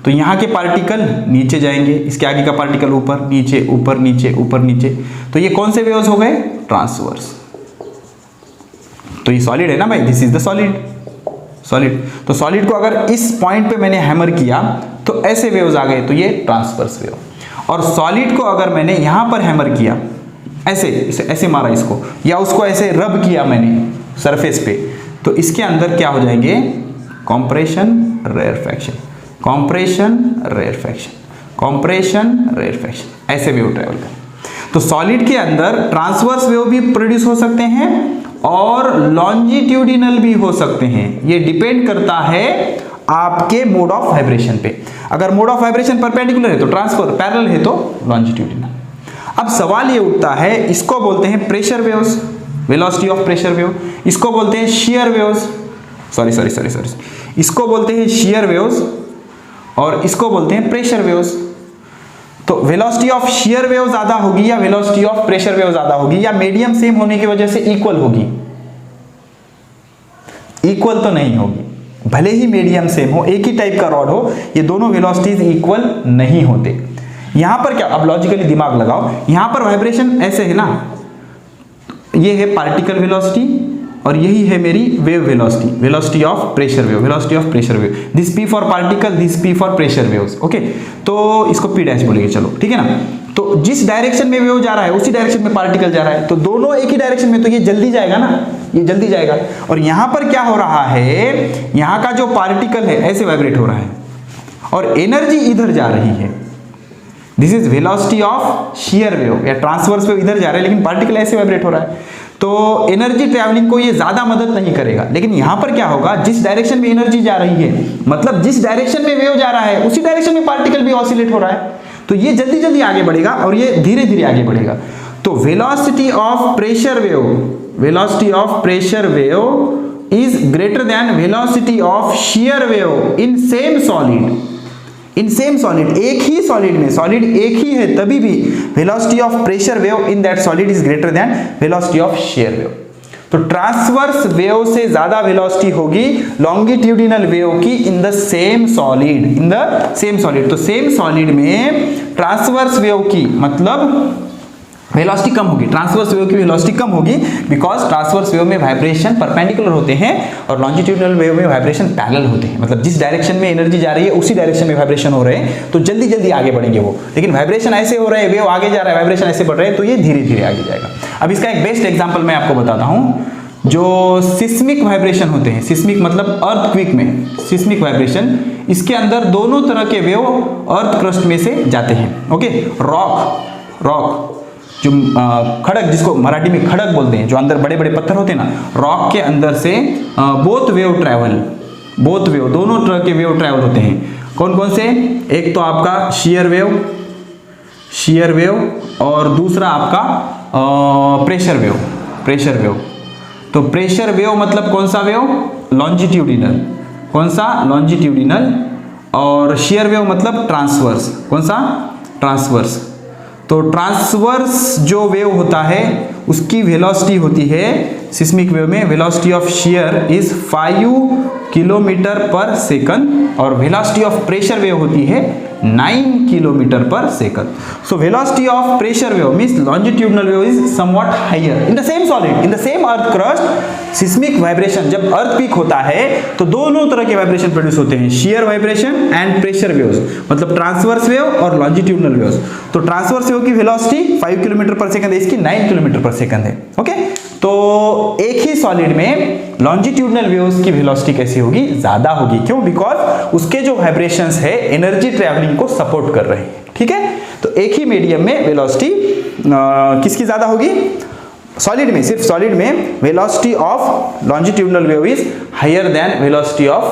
तो यहां के पार्टिकल नीचे जाएंगे, इसके आगे का पार्टिकल ऊपर नीचे ऊपर नीचे ऊपर नीचे. तो ये कौन से वेव्स हो गए? ट्रांसवर्स. तो ये सॉलिड है ना भाई, दिस इज द सॉलिड. तो सॉलिड को अगर इस पॉइंट पे मैंने हैमर किया तो ऐसे वेव्स आ गए, तो ये ट्रांसवर्स वेव. और सॉलिड को अगर मैंने यहां पर हैमर किया, ऐसे मारा इसको, या उसको ऐसे रब किया मैंने सरफेस पे, तो इसके अंदर क्या हो जाएंगे? कंप्रेशन रेयरफैक्शन, ऐसे वेव ट्रेवल करें. तो सॉलिड के अंदर ट्रांसवर्स वेव भी प्रोड्यूस हो सकते हैं और लॉन्जिट्यूडिनल भी हो सकते हैं. ये डिपेंड करता है आपके मोड ऑफ वाइब्रेशन पे. अगर मोड ऑफ वाइब्रेशन परपेंडिकुलर है तो ट्रांसफर, पैरेलल है तो लॉन्जिट्यूडिनल. अब सवाल ये उठता है, इसको बोलते हैं pressure waves, velocity of pressure wave. इसको बोलते हैं शियर वेव्स, सॉरी, इसको बोलते हैं शियर वेव्स और इसको बोलते हैं प्रेशर वेव्स. तो वेलोसिटी ऑफ शियर वेव ज्यादा होगी या वेलोसिटी ऑफ प्रेशर वेव ज्यादा होगी, या मीडियम सेम होने की वजह से इक्वल होगी? इक्वल तो नहीं होगी. भले ही मीडियम सेम हो, एक ही टाइप का रॉड हो, ये दोनों वेलोसिटीज इक्वल नहीं होते. यहां पर क्या, अब लॉजिकली दिमाग लगाओ, यहां पर वाइब्रेशन ऐसे है ना, ये है पार्टिकल वेलोसिटी और यही है मेरी wave velocity, velocity of pressure wave. This P for particle, this P for pressure waves. Okay, तो इसको पी डैश बोलेंगे. चलो ठीक है ना. तो जिस डायरेक्शन में वेव जा रहा है उसी डायरेक्शन में पार्टिकल जा रहा है, तो दोनों एक ही डायरेक्शन में, तो ये जल्दी जाएगा ना, ये जल्दी जाएगा. और यहां पर क्या हो रहा है, यहां का जो पार्टिकल है ऐसे वाइब्रेट हो रहा है और एनर्जी इधर जा रही है. This is velocity of shear wave या ट्रांसवर्स वेव, इधर जा रहा है लेकिन पार्टिकल ऐसे वाइब्रेट हो रहा है. तो एनर्जी ट्रैवलिंग को ये ज्यादा मदद नहीं करेगा. लेकिन यहां पर क्या होगा, जिस डायरेक्शन में एनर्जी जा रही है, मतलब जिस डायरेक्शन में वेव जा रहा है उसी डायरेक्शन में पार्टिकल भी ऑसिलेट हो रहा है, तो ये जल्दी जल्दी आगे बढ़ेगा और ये धीरे धीरे आगे बढ़ेगा. तो velocity of pressure wave is greater than velocity of shear wave in same solid. In same solid, एक ही सॉलिड में, सॉलिड एक ही है तभी भी velocity of pressure wave in that solid is greater than velocity of share wave. तो ट्रांसवर्स वेव से ज्यादा वेलोसिटी होगी लॉन्गिट्यूडिनल वेव की इन the same solid, in the same solid. तो सेम सॉलिड में ट्रांसवर्स वेव की मतलब वेलोसिटी कम होगी, ट्रांसवर्स वेव की वेलोसिटी कम होगी, बिकॉज ट्रांसवर्स वेव में वाइब्रेशन परपेंडिकुलर होते हैं और लॉन्जिट्यूडिनल वेव में वाइब्रेशन पैरेलल होते हैं। मतलब जिस डायरेक्शन में एनर्जी जा रही है उसी डायरेक्शन में वाइब्रेशन हो रहे हैं, तो जल्दी जल्दी आगे बढ़ेंगे वो। लेकिन वाइब्रेशन ऐसे हो रहे हैं, वेव आगे जा रहा है, वाइब्रेशन ऐसे बढ़ रहे हैं, तो ये धीरे धीरे आगे जाएगा। अब इसका एक बेस्ट एग्जाम्पल मैं आपको बताता हूँ। जो सिस्मिक वाइब्रेशन होते हैं, सिस्मिक मतलब अर्थक्वेक में सिस्मिक वाइब्रेशन, इसके अंदर दोनों तरह के वेव अर्थ क्रस्ट में से जाते हैं। ओके, रॉक जो खड़क, जिसको मराठी में खड़क बोलते हैं, जो अंदर बड़े बड़े पत्थर होते हैं ना, रॉक के अंदर से both wave travel, both wave, दोनों तरह के वेव ट्रैवल होते हैं। कौन कौन से? एक तो आपका शेयर वेव और दूसरा आपका प्रेशर वेव। तो प्रेशर वेव मतलब कौन सा वेव? लॉन्जिट्यूडिनल। कौन सा? लॉन्जिट्यूडिनल। और शेयर वेव मतलब ट्रांसवर्स। कौन सा? ट्रांसवर्स। तो ट्रांसवर्स जो वेव होता है उसकी वेलोसिटी होती है, सिस्मिक वेव में velocity of shear is 5 kilometre per second और वेलोसिटी ऑफ प्रेशर वेव होती है 9 kilometre per second. So velocity of pressure wave means longitudinal wave is somewhat higher in the same solid, in the same earth crust. Seismic vibration जब अर्थक्वेक होता है तो दोनों तरह के वाइब्रेशन प्रोड्यूस होते हैं, share vibration and pressure waves, मतलब ट्रांसवर्स वेव और लॉन्जिट्यूडिनल वेव्स। तो ट्रांसवर्स वेव की वेलोसिटी 5 किलोमीटर पर सेकंड है, इसकी 9 किलोमीटर पर सेकंड है। ओके, तो एक ही सॉलिड में लॉन्जिट्यूडिनल वेव्स की वेलोसिटी कैसी होगी? ज्यादा होगी। क्यों? बिकॉज उसके जो वाइब्रेशंस है एनर्जी ट्रैवलिंग को सपोर्ट कर रहे हैं। ठीक है, तो एक ही मीडियम में वेलोसिटी किसकी ज्यादा होगी? सॉलिड में, सिर्फ सॉलिड में velocity of longitudinal wave is higher than velocity of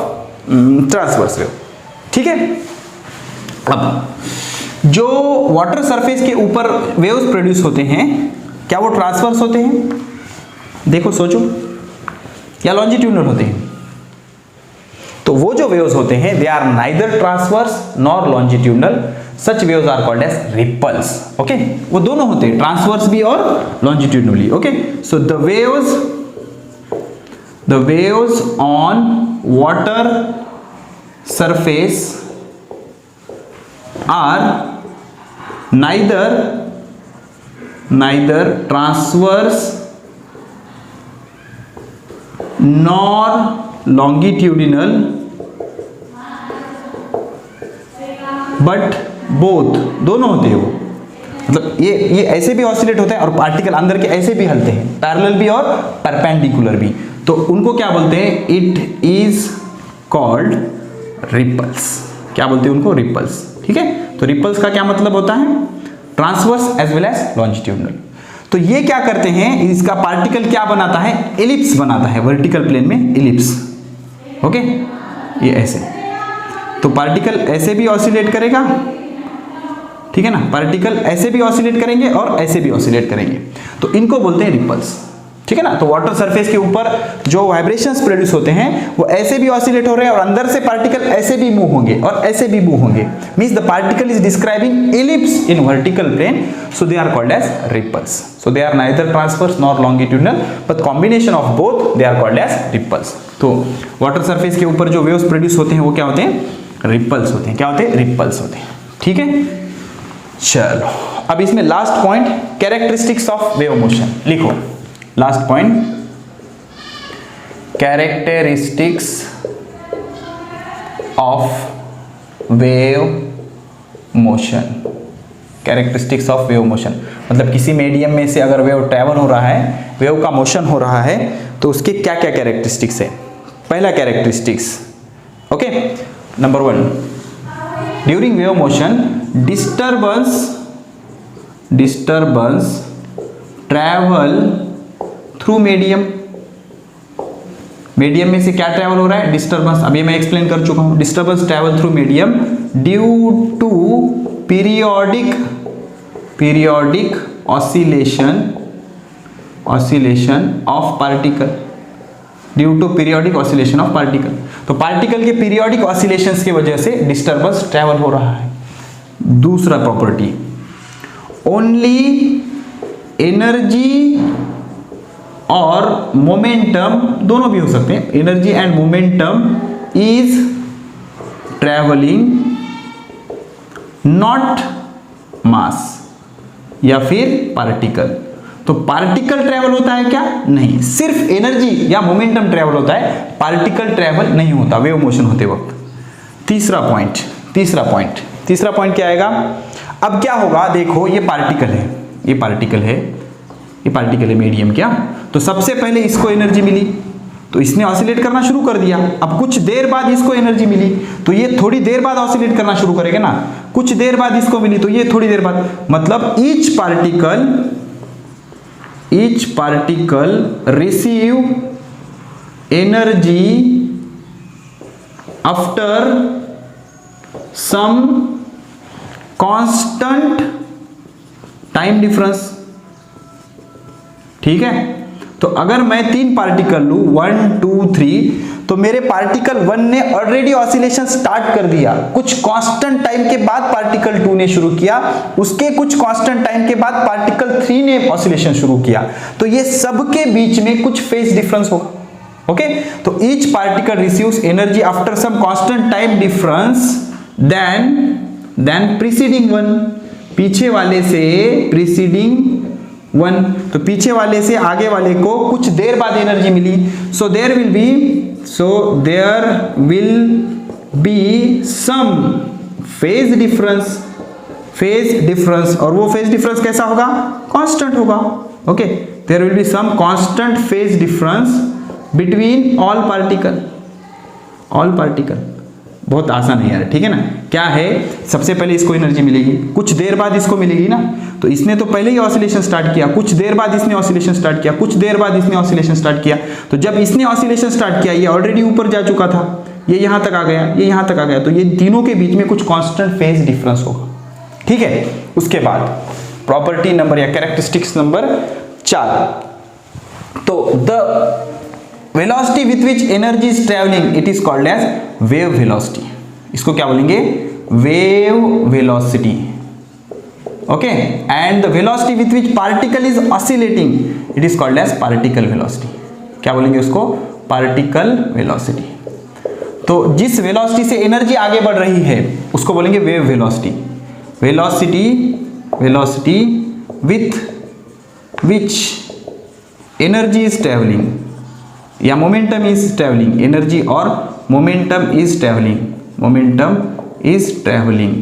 transverse wave. ठीक है, अब जो वाटर सरफेस के ऊपर वेव्स प्रोड्यूस होते हैं, क्या वो ट्रांसवर्स होते हैं? देखो, सोचो, या लॉन्जिट्यूडिनल होते हैं? तो वो जो वेव्स होते हैं they are neither transverse nor longitudinal, such waves are called as ripples. Okay, वो दोनों होते हैं, ट्रांसवर्स भी और longitudinally. Okay, so the waves on water surface are neither transverse nor longitudinal but both, दोनों होते हैं वो। मतलब ये ऐसे भी ऑसिलेट होते हैं और पार्टिकल अंदर के ऐसे भी हलते हैं, पैरेलल भी और परपेंडिकुलर भी। तो उनको क्या बोलते हैं? It is called ripples. क्या बोलते हैं उनको? रिपल्स। ठीक है, तो रिपल्स का क्या मतलब होता है? Transverse as well as longitudinal. तो ये क्या करते हैं? इसका पार्टिकल क्या बनाता है? एलिप्स बनाता है, वर्टिकल प्लेन में एलिप्स। ओके, ये ऐसे, तो पार्टिकल ऐसे भी ऑसिलेट करेगा, ठीक है ना, पार्टिकल ऐसे भी ऑसिलेट करेंगे और ऐसे भी ऑसिलेट करेंगे, तो इनको बोलते हैं रिपल्स। ठीक है ना, तो वाटर सरफेस के ऊपर जो वाइब्रेशंस प्रोड्यूस होते हैं वो ऐसे भी ऑसिलेट हो रहे हैं और अंदर से पार्टिकल ऐसे भी मूव होंगे और ऐसे भी मूव होंगे, means the particle is describing ellipse in vertical plane, so they are called as ripples. So they are neither transverse nor longitudinal but combination of both they are called as ripples. तो वाटर सरफेस के ऊपर जो वेव्स प्रोड्यूस होते हैं वो क्या होते हैं? रिपल्स होते हैं। क्या होते हैं? रिपल्स होते हैं। ठीक है, चलो अब इसमें last point, characteristics of wave motion लिखो। Last point, characteristics of wave motion. Characteristics of wave motion मतलब किसी मीडियम में से अगर वेव ट्रैवल हो रहा है, वेव का मोशन हो रहा है, तो उसके क्या क्या कैरेक्टरिस्टिक्स है? पहला characteristics, okay, number 1, during wave motion disturbance travel through medium. Medium में से क्या ट्रैवल हो रहा है? डिस्टर्बेंस। अभी मैं एक्सप्लेन कर चुका हूं, disturbance travel through medium due to periodic oscillation of particle, due to periodic oscillation of particle. तो पार्टिकल के पीरियोडिक ऑसिलेशंस की वजह से डिस्टर्बेंस ट्रैवल हो रहा है। दूसरा प्रॉपर्टी, ओनली एनर्जी और मोमेंटम, दोनों भी हो सकते हैं, energy and momentum is travelling, not mass या फिर पार्टिकल। तो पार्टिकल ट्रैवल होता है क्या? नहीं, सिर्फ एनर्जी या मोमेंटम ट्रैवल होता है, पार्टिकल ट्रैवल नहीं होता वेव मोशन होते वक्त। तीसरा पॉइंट क्या आएगा? अब क्या होगा, देखो ये पार्टिकल है मीडियम क्या, तो सबसे पहले इसको एनर्जी मिली तो इसने ऑसिलेट करना शुरू कर दिया। अब कुछ देर बाद इसको एनर्जी मिली तो ये थोड़ी देर बाद ऑसिलेट करना शुरू करेगा ना, कुछ देर बाद इसको मिली तो ये थोड़ी देर बाद, मतलब each particle receive energy after some constant time difference. ठीक है, तो अगर मैं 3 पार्टिकल लूं 1 2 3, तो मेरे पार्टिकल 1 ने ऑलरेडी ऑसिलेशन स्टार्ट कर दिया, कुछ कांस्टेंट टाइम के बाद पार्टिकल 2 ने शुरू किया, उसके कुछ कांस्टेंट टाइम के बाद पार्टिकल 3 ने ऑसिलेशन शुरू किया, तो ये सबके बीच में कुछ फेज डिफरेंस होगा। ओके, तो each particle receives energy after some constant time difference than preceding one, पीछे वाले से प्रीसीडिंग वन, तो पीछे वाले से आगे वाले को कुछ देर बाद एनर्जी मिली, so there will be some phase difference, और वो फेज डिफरेंस कैसा होगा? कांस्टेंट होगा। Okay, there will be some constant phase difference between all particle. बहुत आसान है यार, ठीक है ना। क्या है, सबसे पहले इसको एनर्जी मिलेगी, कुछ देर बाद इसको मिलेगी ना, तो इसने तो पहले ही ऑसिलेशन स्टार्ट किया, कुछ देर बाद इसने ऑसिलेशन स्टार्ट किया, कुछ देर बाद इसने ऑसिलेशन स्टार्ट किया, तो जब इसने ऑसिलेशन स्टार्ट किया ये ऑलरेडी ऊपर जा चुका था, ये यहां तक आ गया, ये यहां तक आ गया, तो ये तीनों के बीच में कुछ कांस्टेंट फेज डिफरेंस होगा। ठीक है, उसके बाद प्रॉपर्टी नंबर या कैरेक्टरिस्टिक्स नंबर 4, तो the velocity with which energy is travelling it is called as wave velocity. इसको क्या बोलेंगे? Wave velocity. Okay, and the velocity with which particle is oscillating it is called as particle velocity. क्या बोलेंगे उसको? Particle velocity. तो जिस वेलोसिटी से एनर्जी आगे बढ़ रही है उसको बोलेंगे wave velocity. Velocity with which energy is travelling या मोमेंटम इज ट्रेवलिंग, एनर्जी और momentum is travelling.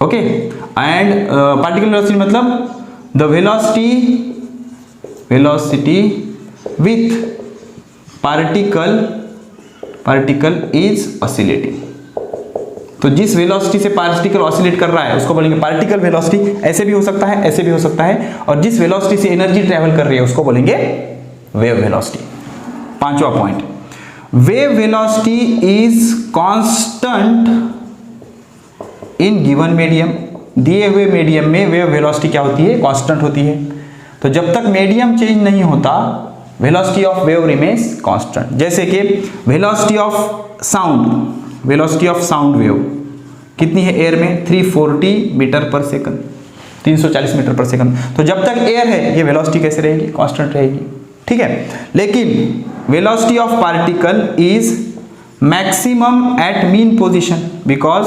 Okay, and particle velocity मतलब the velocity with particle is oscillating. तो जिस वेलोसिटी से पार्टिकल ऑसिलेट कर रहा है उसको बोलेंगे पार्टिकल वेलोसिटी। ऐसे भी हो सकता है, ऐसे भी हो सकता है, और जिस वेलोसिटी से एनर्जी ट्रेवल कर रही है उसको बोलेंगे वेव वेलोसिटी। 5वां point, wave velocity is constant in given medium. दिए हुए मीडियम में वेव वेलोसिटी क्या होती है? कांस्टेंट होती है। तो जब तक मीडियम चेंज नहीं होता velocity of wave remains constant. जैसे कि वेलोसिटी ऑफ साउंड वेव कितनी है एयर में? 340 मीटर पर सेकंड, 340 मीटर पर सेकंड। तो जब तक एयर है ये वेलोसिटी कैसे रहेगी? कांस्टेंट रहेगी। ठीक है, लेकिन velocity of particle is maximum at mean position because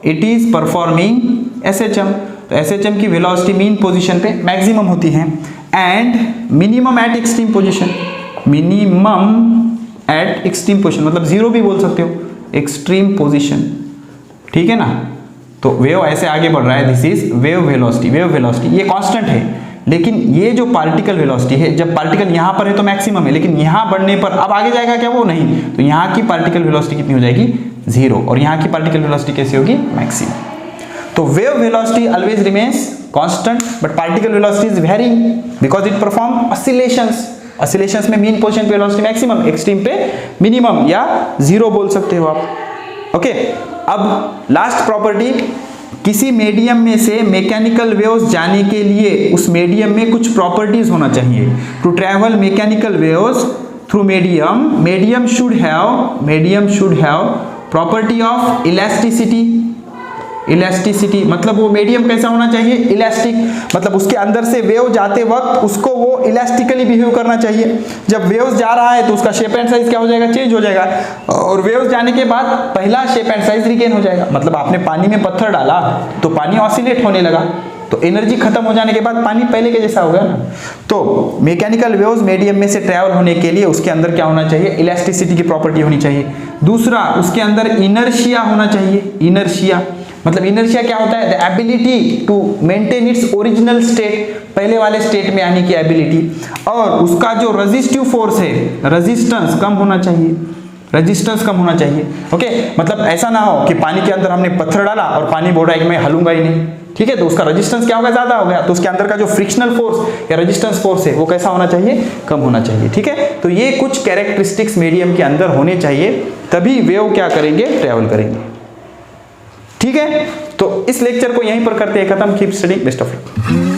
it is performing SHM. तो एसएचएम की वेलोसिटी मीन पोजीशन पे मैक्सिमम होती है, and minimum at extreme position. मतलब जीरो भी बोल सकते हो, एक्सट्रीम पोजीशन। ठीक है ना, तो वेव ऐसे आगे बढ़ रहा है, दिस इज वेव वेलोसिटी। ये कांस्टेंट है, लेकिन ये जो पार्टिकल वेलोसिटी है, जब पार्टिकल यहां पर है तो मैक्सिमम है, लेकिन यहां बढ़ने पर अब आगे जाएगा क्या? वो नहीं। तो यहां की पार्टिकल वेलोसिटी कितनी हो जाएगी? 0, और यहां की पार्टिकल वेलोसिटी कैसी होगी? मैक्सिमम। तो wave velocity always remains constant, but particle velocity is varying because it perform oscillations में मीन पोजीशन पे वेलोसिटी मैक्सिमम, एक्सट्रीम पे मिनिमम या 0 बोल सकते हो आप। ओके, अब लास्ट प्रॉपर्टी, किसी मीडियम में से मैकेनिकल वेव्स जाने के लिए उस मीडियम में कुछ प्रॉपर्टीज होना चाहिए। To travel mechanical waves through medium should have property of elasticity, मतलब वो मीडियम कैसा होना चाहिए, इलास्टिक, मतलब उसके अंदर से वेव जाते वक्त उसको वो इलास्टिकली बिहेव करना चाहिए। जब वेव्स जा रहा है तो उसका शेप एंड साइज क्या हो जाएगा, चेंज हो जाएगा, और वेव्स जाने के बाद पहला शेप एंड साइज रिगेन हो जाएगा। मतलब आपने पानी में पत्थर डाला तो पानी ऑसिलेट होने लगा, तो एनर्जी खत्म हो जाने के बाद पानी पहले के जैसा हो गया ना। तो मैकेनिकल वेव्स मीडियम में से ट्रैवल होने के लिए उसके अंदर क्या होना चाहिए, इलास्टिसिटी की प्रॉपर्टी होनी चाहिए। दूसरा, उसके अंदर इनर्शिया होना चाहिए। इनर्शिया मतलब इनर्शिया क्या होता है, the ability to maintain its original state, पहले वाले स्टेट में आने की एबिलिटी। और उसका जो रेजिस्टिव फोर्स है, रेजिस्टेंस कम होना चाहिए, ओके। मतलब ऐसा ना हो कि पानी के अंदर हमने पत्थर डाला और पानी बोल रहा है कि मैं हलूंगा ही नहीं, ठीक है, तो उसका रेजिस्टेंस क्या होगा, ज्यादा हो गया, तो उसके अंदर का जो फ्रिक्शनल फोर्स या रेजिस्टेंस फोर्स है वो कैसा होना चाहिए, कम होना चाहिए, ठीक है। तो ये कुछ कैरेक्टरिस्टिक्स मीडियम के अंदर होने चाहिए, तभी वेव क्या करेंगे, ट्रैवल करेंगे, ठीक है। तो इस लेक्चर को यहीं पर करते हैं खत्म। Keep studying, best of luck.